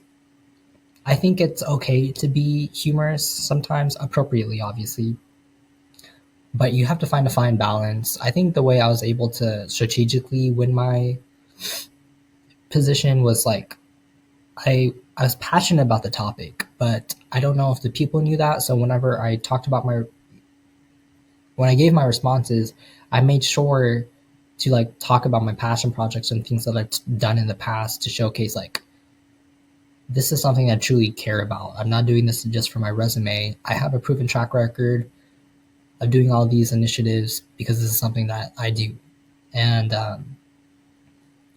I think it's okay to be humorous sometimes, appropriately, obviously, but you have to find a fine balance. I think the way I was able to strategically win my position was like I was passionate about the topic, but I don't know if the people knew that. So whenever I talked about my when I gave my responses, I made sure to like talk about my passion projects and things that I've done in the past to showcase like this is something I truly care about. I'm not doing this just for my resume. I have a proven track record of doing all these initiatives because this is something that I do. And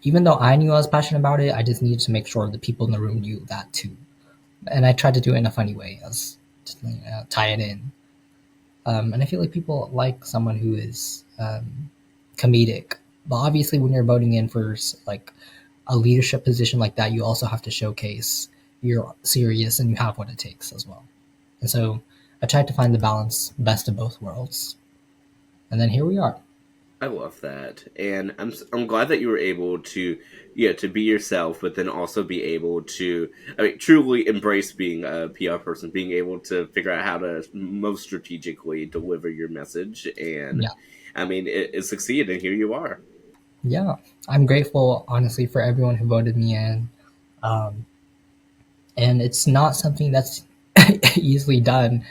even though I knew I was passionate about it, I just needed to make sure the people in the room knew that too. And I tried to do it in a funny way, as to tie it in. And I feel like people like someone who is comedic. But obviously, when you're voting in for like a leadership position like that, you also have to showcase you're serious and you have what it takes as well. And so I tried to find the balance, best of both worlds. And then here we are. I love that, and I'm glad that you were able to, yeah, to be yourself, but then also be able to, I mean, truly embrace being a PR person, being able to figure out how to most strategically deliver your message, and Yeah. I mean, it succeeded, and here you are. Yeah. I'm grateful, honestly, for everyone who voted me in. Um, and it's not something that's easily done.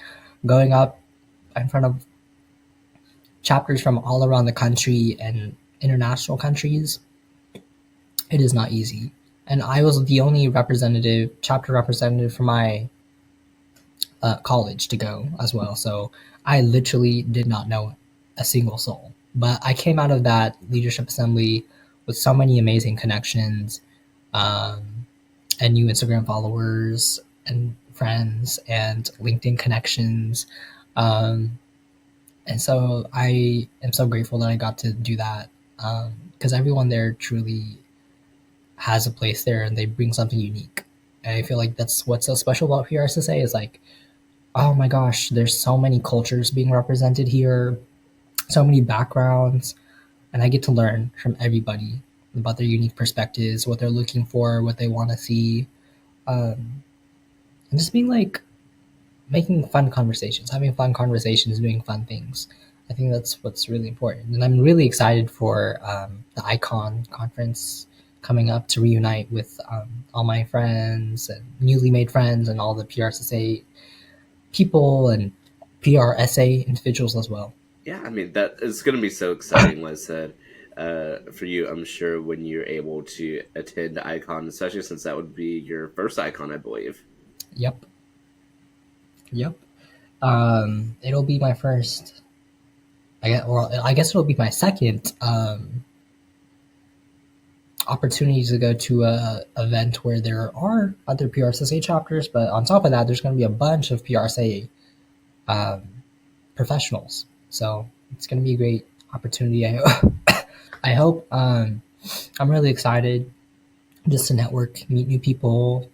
Going up in front of chapters from all around the country and international countries, it is not easy. And I was the only chapter representative for my college to go as well. So I literally did not know a single soul. But I came out of that leadership assembly with so many amazing connections, um, and new Instagram followers and friends and LinkedIn connections. Um, and so I am so grateful that I got to do that because everyone there truly has a place there and they bring something unique. And I feel like that's what's so special about PRSSA is like, oh my gosh, there's so many cultures being represented here, so many backgrounds, and I get to learn from everybody about their unique perspectives, what they're looking for, what they want to see, and just being like making fun conversations, having fun conversations, doing fun things. I think that's what's really important, and I'm really excited for the Icon conference coming up to reunite with all my friends and newly made friends and all the PRSSA people and PRSA individuals as well. Yeah, I mean that is going to be so exciting, like I said, for you. I'm sure when you're able to attend Icon, especially since that would be your first Icon, I believe. Yep, yep. It'll be my first, I guess it'll be my second opportunity to go to a event where there are other PRSSA chapters, but on top of that, there's going to be a bunch of PRSA um, professionals. So it's going to be a great opportunity. I hope. I'm really excited just to network, meet new people,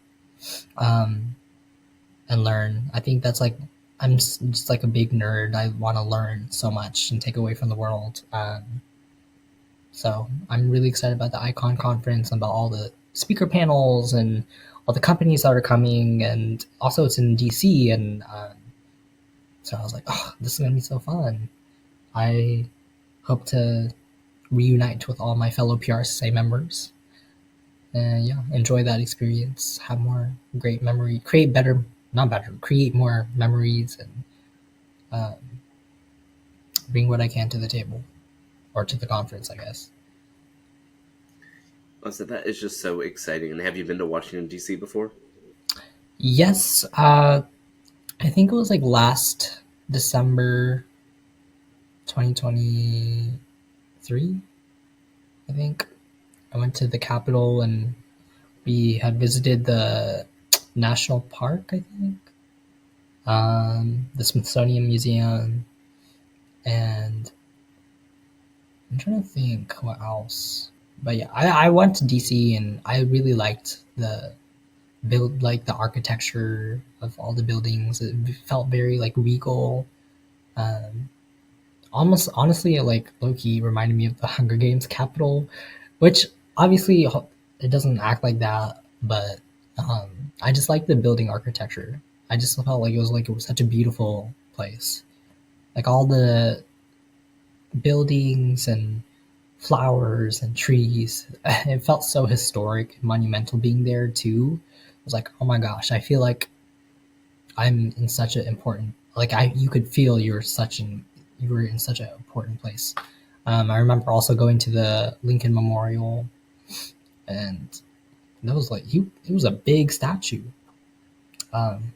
um, and learn. I think that's like I'm just like a big nerd. I want to learn so much and take away from the world. So I'm really excited about the Icon conference and about all the speaker panels and all the companies that are coming. And also, it's in DC, and so I was like, oh, this is gonna be so fun. I hope to reunite with all my fellow PRSA members and yeah, enjoy that experience. Have more great memory, create better, not better, create more memories, and um, bring what I can to the table or to the conference, I guess. So that is just so exciting. And have you been to Washington D.C. before? Yes, I think it was like last December 2023. I think I went to the Capitol and we had visited the national park. I think the Smithsonian Museum, and I'm trying to think what else. But yeah, I went to DC and I really liked the build, like the architecture of all the buildings. It felt very like regal. Um, Almost honestly, it like low key reminded me of the Hunger Games capital, which obviously it doesn't act like that, but I just like the building architecture. I just felt like it was such a beautiful place. Like all the buildings and flowers and trees. It felt so historic and monumental being there too. I was like, oh my gosh, I feel like I'm in such an important, like you could feel you were in such an important place. I remember also going to the Lincoln Memorial, and that was like it was a big statue. Um,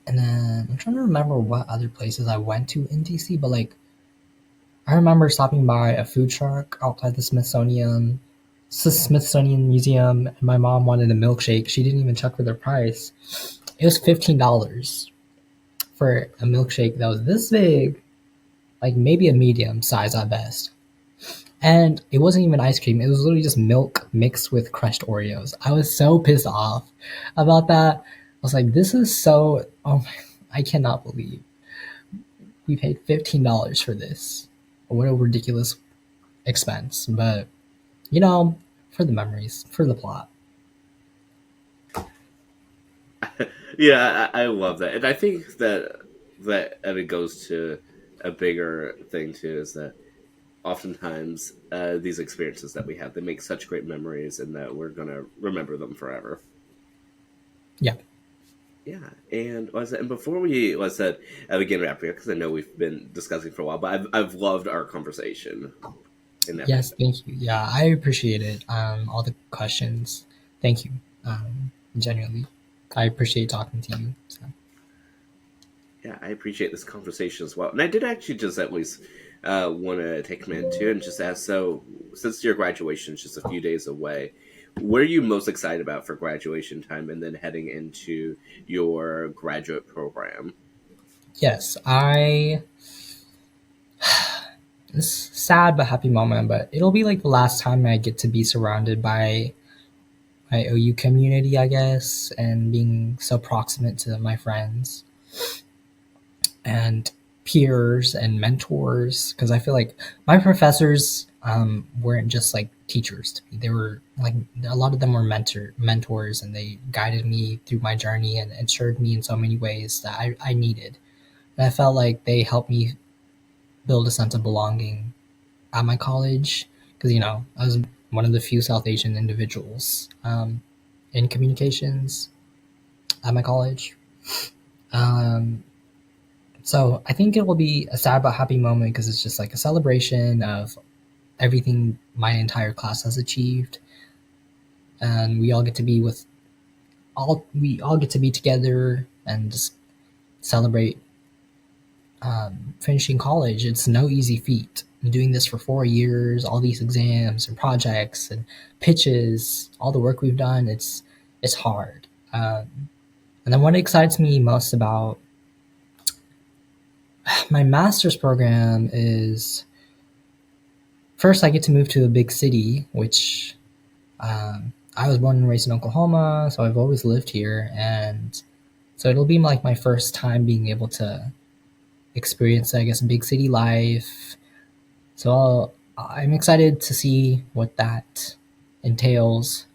and then I'm trying to remember what other places I went to in DC, but like I remember stopping by a food truck outside the Smithsonian Museum, and my mom wanted a milkshake. She didn't even check for the price. It was $15 for a milkshake that was this big, like maybe a medium size at best. And it wasn't even ice cream. It was literally just milk mixed with crushed Oreos. I was so pissed off about that. I was like, this is so, oh my, I cannot believe we paid $15 for this. What a ridiculous expense. But, you know, for the memories, for the plot. Yeah, I love that, and I think that and it goes to a bigger thing too is that oftentimes these experiences that we have they make such great memories, and that we're gonna remember them forever. Yeah. Yeah, and was that, and before we was that begin wrapping up because I know we've been discussing for a while, but I've loved our conversation and Yes, everything. thank you. Yeah, I appreciate it. All the questions. Thank you. Genuinely. I appreciate talking to you. So. Yeah, I appreciate this conversation as well. And I did actually just at least want to take a minute too and just ask, so since your graduation is just a few days away, what are you most excited about for graduation time and then heading into your graduate program? Yes, I it's sad but happy moment, but it'll be like the last time I get to be surrounded by my OU community, I guess, and being so proximate to my friends and peers and mentors. Because I feel like my professors weren't just like teachers to me; they were like a lot of them were mentors, and they guided me through my journey and ensured me in so many ways that I needed. And I felt like they helped me build a sense of belonging at my college because I was one of the few South Asian individuals in communications at my college. Um, so I think it will be a sad but happy moment because it's just like a celebration of everything my entire class has achieved, and we all get to be together and just celebrate finishing college. It's no easy feat. I'm doing this for 4 years, all these exams and projects and pitches, all the work we've done. It's hard. And then what excites me most about my master's program is first I get to move to a big city, which I was born and raised in Oklahoma, so I've always lived here, and so it'll be like my first time being able to experience, I guess, big city life. So I'm excited to see what that entails.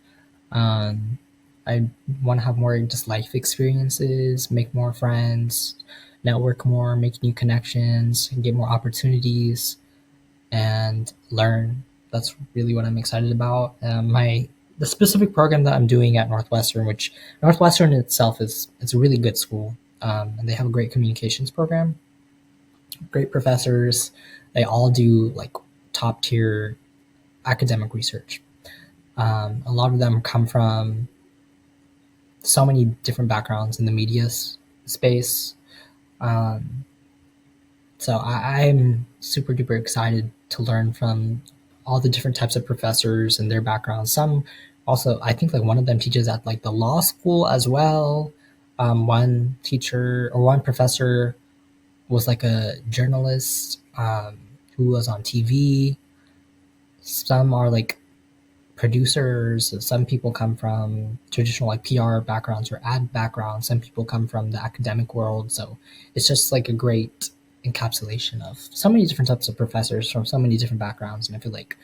Um, I want to have more just life experiences, make more friends, network more, make new connections, and get more opportunities and learn. That's really what I'm excited about. My the specific program that I'm doing at Northwestern, which Northwestern itself is it's a really good school, and they have a great communications program, great professors. They all do like top tier academic research. A lot of them come from so many different backgrounds in the media space. Um, so I'm super duper excited to learn from all the different types of professors and their backgrounds. Some also, I think like one of them teaches at like the law school as well. One teacher or one professor was like a journalist who was on TV. Some are like producers. Some people come from traditional like PR backgrounds or ad backgrounds. Some people come from the academic world. So it's just like a great encapsulation of so many different types of professors from so many different backgrounds. And I feel like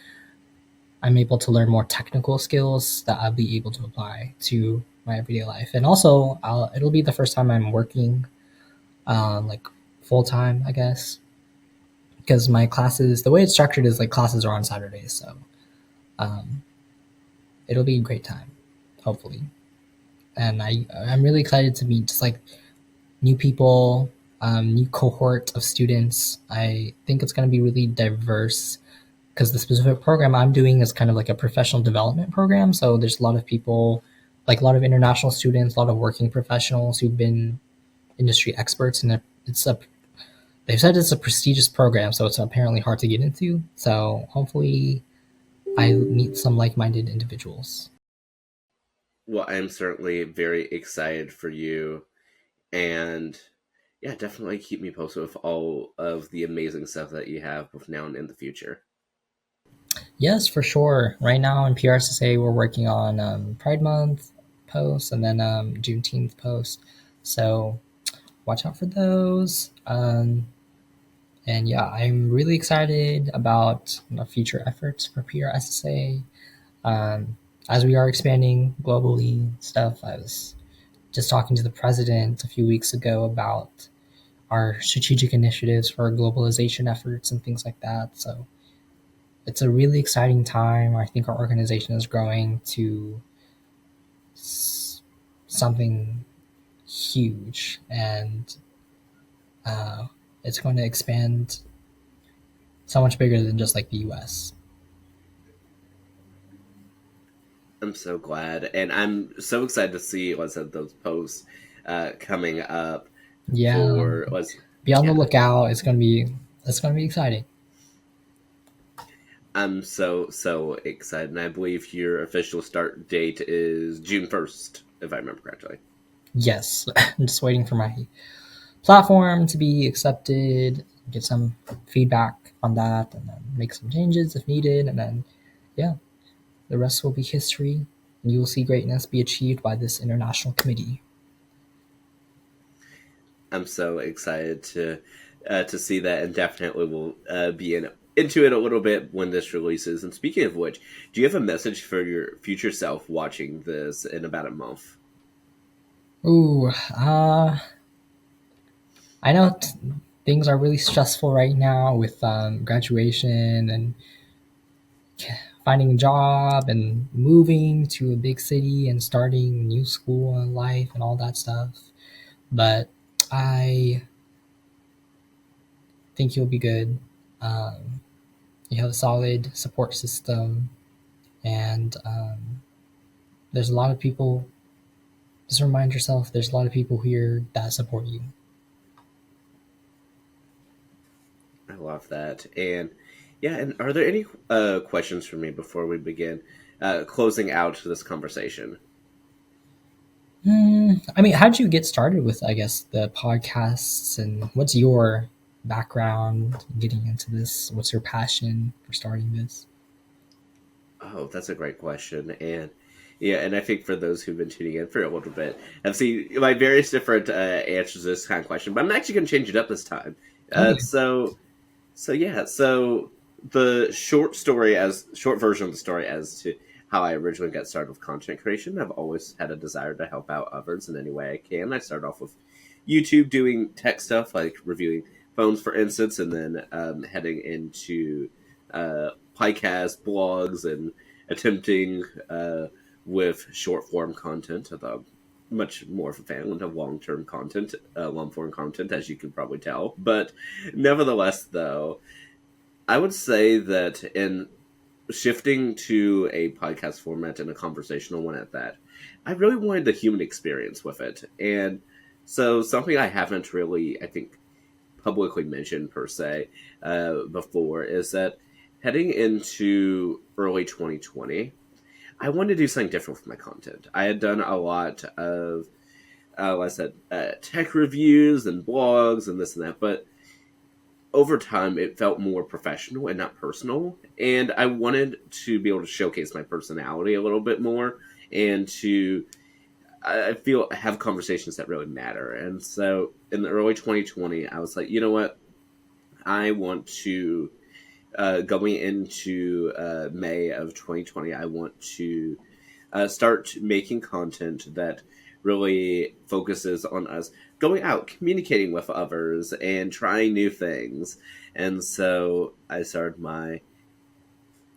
I'm able to learn more technical skills that I'll be able to apply to my everyday life. And also, it'll be the first time I'm working like full time, I guess, because my classes, the way it's structured is like classes are on Saturdays. So um, it'll be a great time, hopefully. And I'm really excited to meet just like new people, new cohort of students. I think it's going to be really diverse because the specific program I'm doing is kind of like a professional development program. So there's a lot of people, like a lot of international students, a lot of working professionals who've been industry experts, and it's a they've said it's a prestigious program, so it's apparently hard to get into. So hopefully, I meet some like-minded individuals. Well, I'm certainly very excited for you, and yeah, definitely keep me posted with all of the amazing stuff that you have both now and in the future. Yes, for sure. Right now in PRSSA, we're working on Pride Month posts and then Juneteenth posts. So watch out for those. And yeah, I'm really excited about future efforts for PRSSA. As we are expanding globally and stuff, I was just talking to the president a few weeks ago about our strategic initiatives for our globalization efforts and things like that. So it's a really exciting time. I think our organization is growing to something huge, and uh, it's going to expand so much bigger than just like the US. I'm so glad, and I'm so excited to see what's at those posts coming up Yeah, for what's be on the yeah. lookout. It's going to be exciting. I'm so excited, and I believe your official start date is June 1st, if I remember correctly. Yes, I'm just waiting for my platform to be accepted, get some feedback on that, and then make some changes if needed, and then yeah, the rest will be history. And you will see greatness be achieved by this international committee. I'm so excited to see that, and definitely will be into it a little bit when this releases. And speaking of which, do you have a message for your future self watching this in about a month? Ooh, I know things are really stressful right now with graduation and finding a job and moving to a big city and starting new school and life and all that stuff. But I think you'll be good. Um, you have a solid support system, and there's a lot of people. Just remind yourself there's a lot of people here that support you. I love that. And yeah, and are there any questions for me before we begin closing out this conversation? I mean, how did you get started with, I guess, the podcasts, and what's your background getting into this? What's your passion for starting this? Oh, that's a great question. And yeah, and I think for those who've been tuning in for a little bit, I've seen my various different answers to this kind of question, but I'm actually going to change it up this time. Uh, Okay. so, so yeah, so the short version of the story as to how I originally got started with content creation. I've always had a desire to help out others in any way I can. I started off with YouTube doing tech stuff like reviewing phones, for instance, and then heading into podcasts, blogs, and attempting with short form content. Although much more of a fan of long form content, as you can probably tell. But nevertheless, though, I would say that in shifting to a podcast format and a conversational one at that, I really wanted the human experience with it. And so something I haven't really, I think, publicly mentioned per se before is that heading into early 2020, I wanted to do something different with my content. I had done a lot of, like I said, tech reviews and blogs and this and that, but over time it felt more professional and not personal. And I wanted to be able to showcase my personality a little bit more and to, I feel, have conversations that really matter. And so in the early 2020, I was like, you know what? I want to, going into May of 2020, I want to start making content that really focuses on us going out, communicating with others, and trying new things. And so I started my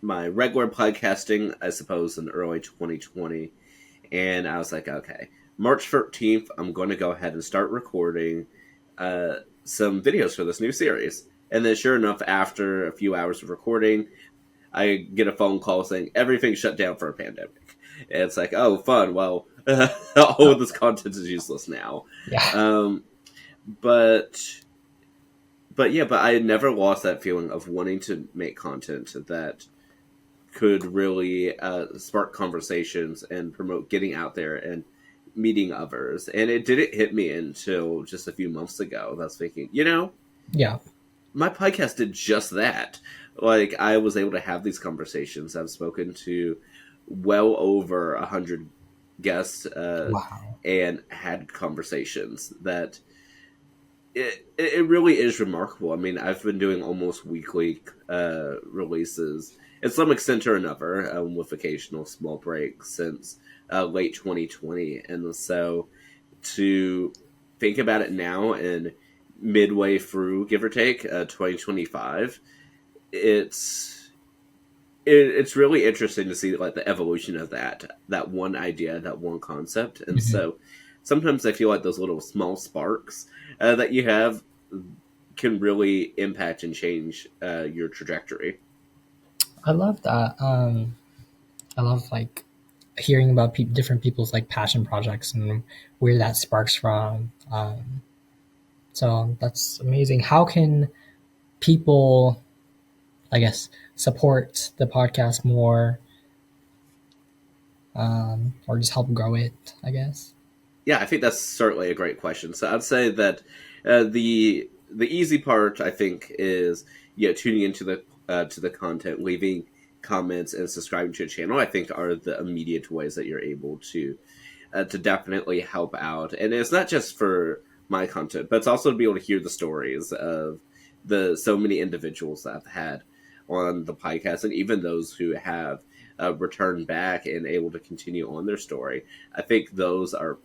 regular podcasting, I suppose, in early 2020, and I was like, okay, March 13th, I'm going to go ahead and start recording some videos for this new series. And then, sure enough, after a few hours of recording, I get a phone call saying everything shut down for a pandemic. And it's like, oh, fun. Well, all of this content is useless now. Yeah. Um, but but I had never lost that feeling of wanting to make content that could really spark conversations and promote getting out there and meeting others. And it didn't hit me until just a few months ago. I was thinking, Yeah. my podcast did just that. Like, I was able to have these conversations. I've spoken to well over 100 guests Wow. and had conversations that it really is remarkable. I mean, I've been doing almost weekly releases, in some extent or another, with occasional small breaks since late 2020. And so to think about it now and midway through, give or take, 2025, it's really interesting to see like the evolution of that one idea, that one concept. And Mhm. so sometimes I feel like those little small sparks that you have can really impact and change your trajectory. I love that. I love like hearing about different people's like passion projects and where that sparks from. So that's amazing. How can people, I guess, support the podcast more, or just help grow it? I guess. Yeah, I think that's certainly a great question. So I'd say that the easy part, I think, is tuning into the to the content, leaving comments, and subscribing to the channel. I think are the immediate ways that you're able to definitely help out. And it's not just for my content, but it's also to be able to hear the stories of the so many individuals that I've had on the podcast, and even those who have returned back and able to continue on their story. I think those are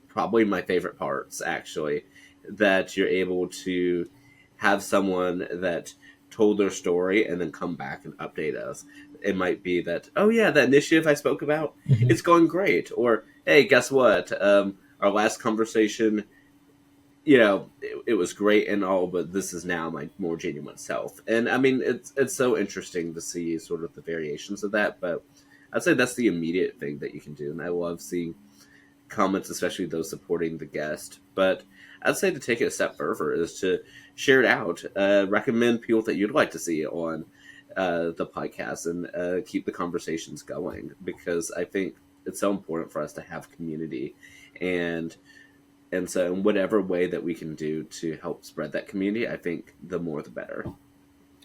probably my favorite parts, actually, that you're able to have someone that told their story and then come back and update us. It might be that, oh yeah, that initiative I spoke about, Hmm. it's going great. Or, hey, guess what? Our last conversation, it was great and all, but this is now my more genuine self. And I mean, it's so interesting to see sort of the variations of that. But I'd say that's the immediate thing that you can do. And I love seeing comments, especially those supporting the guest. But I'd say to take it a step further is to share it out, recommend people that you'd like to see on the podcast, and keep the conversations going, because I think it's so important for us to have community, and so in whatever way that we can do to help spread that community, I think the more the better.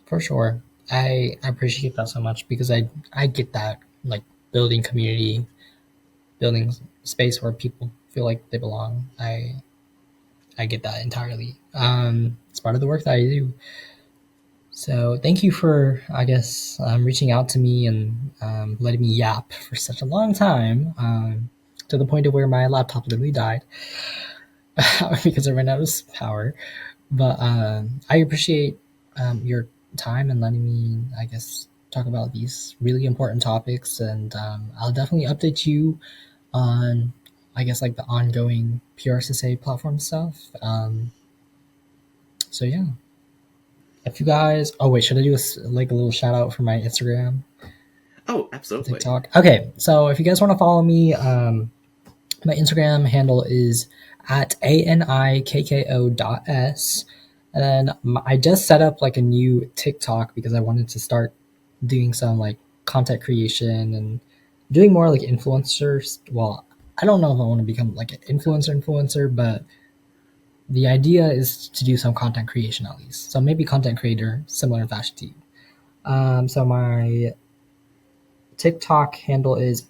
For sure. I appreciate that so much because I get that, like building community, building space where people feel like they belong. I get that entirely. It's part of the work that I do. So thank you for, I guess, reaching out to me and letting me yap for such a long time, to the point of where my laptop literally died because I ran out of power. But I appreciate your time and letting me, I guess, talk about these really important topics. And I'll definitely update you on, I guess, like the ongoing PRSSA platform stuff. So yeah, if you guys, oh wait, should I do like a little shout out for my Instagram, Oh, absolutely. TikTok? Okay, so if you guys want to follow me, my Instagram handle is at anikko.s. And then I just set up like a new TikTok because I wanted to start doing some like content creation and doing more like influencers. Well, I don't know if I want to become like an influencer, but the idea is to do some content creation at least. So maybe content creator, similar fashion to you. So my TikTok handle is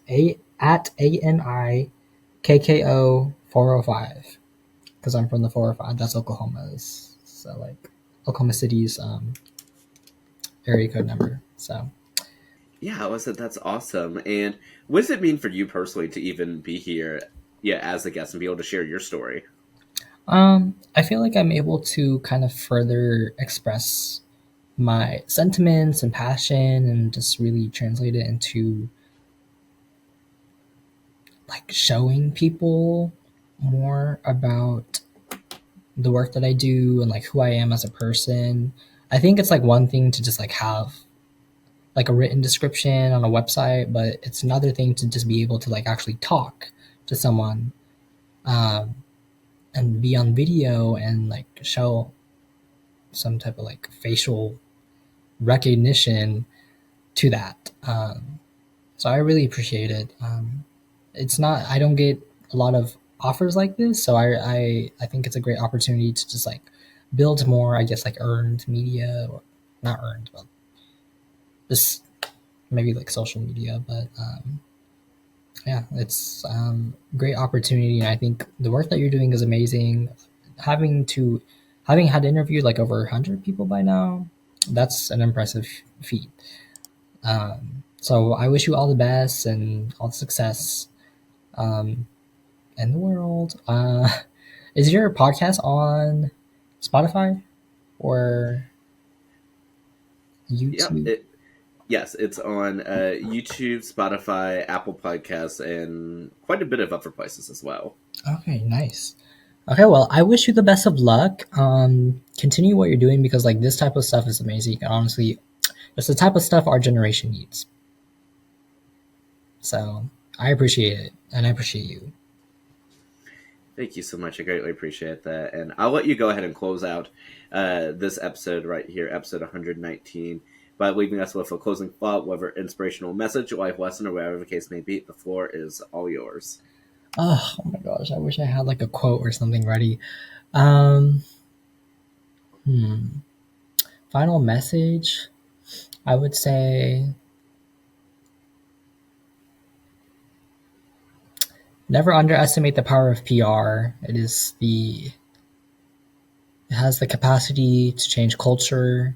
at ANIKKO405 because I'm from the 405. That's Oklahoma's. So like Oklahoma City's area code number. So Yeah, I said that's awesome. And what does it mean for you personally to even be here, yeah, as a guest and be able to share your story? I feel like I'm able to kind of further express my sentiments and passion and just really translate it into like showing people more about the work that I do and like who I am as a person. I think it's like one thing to just like have like a written description on a website, but it's another thing to just be able to like actually talk to someone, um, and be on video and like show some type of like facial recognition to that. So I really appreciate it. It's not, I don't get a lot of offers like this, so I think it's a great opportunity to just like build more, I guess, like earned media, or not earned, but just maybe like social media. But yeah, it's great opportunity, and I think the work that you're doing is amazing. Having to having had interviewed like over 100 people by now, that's an impressive feat. So I wish you all the best and all the success um, in the world. Is your podcast on Spotify or Yep. YouTube? Yes, it's on YouTube, Spotify, Apple Podcasts, and quite a bit of other places as well. Okay, nice. Okay, well, I wish you the best of luck. Continue what you're doing because like this type of stuff is amazing. And honestly, it's the type of stuff our generation needs. So I appreciate it, and I appreciate you. Thank you so much. I greatly appreciate that. And I'll let you go ahead and close out this episode right here, episode 119, by leaving us with a closing thought, whether inspirational message, life lesson, or whatever the case may be. The floor is all yours. Oh my gosh, I wish I had like a quote or something ready. Um, hmm. Final message. I would say never underestimate the power of PR. It has the capacity to change culture,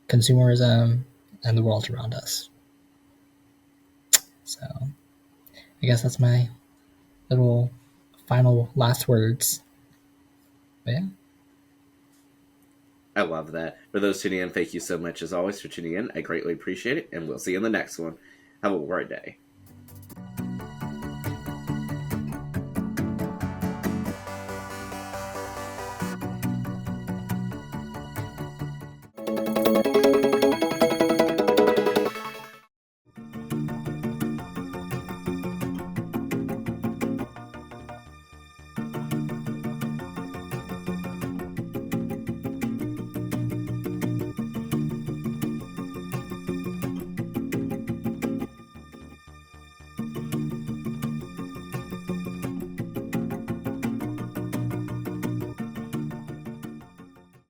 consumerism, and the world around us. So I guess that's my little final last words. But yeah. I love that. For those tuning in, thank you so much as always for tuning in. I greatly appreciate it, and we'll see you in the next one. Have a great day.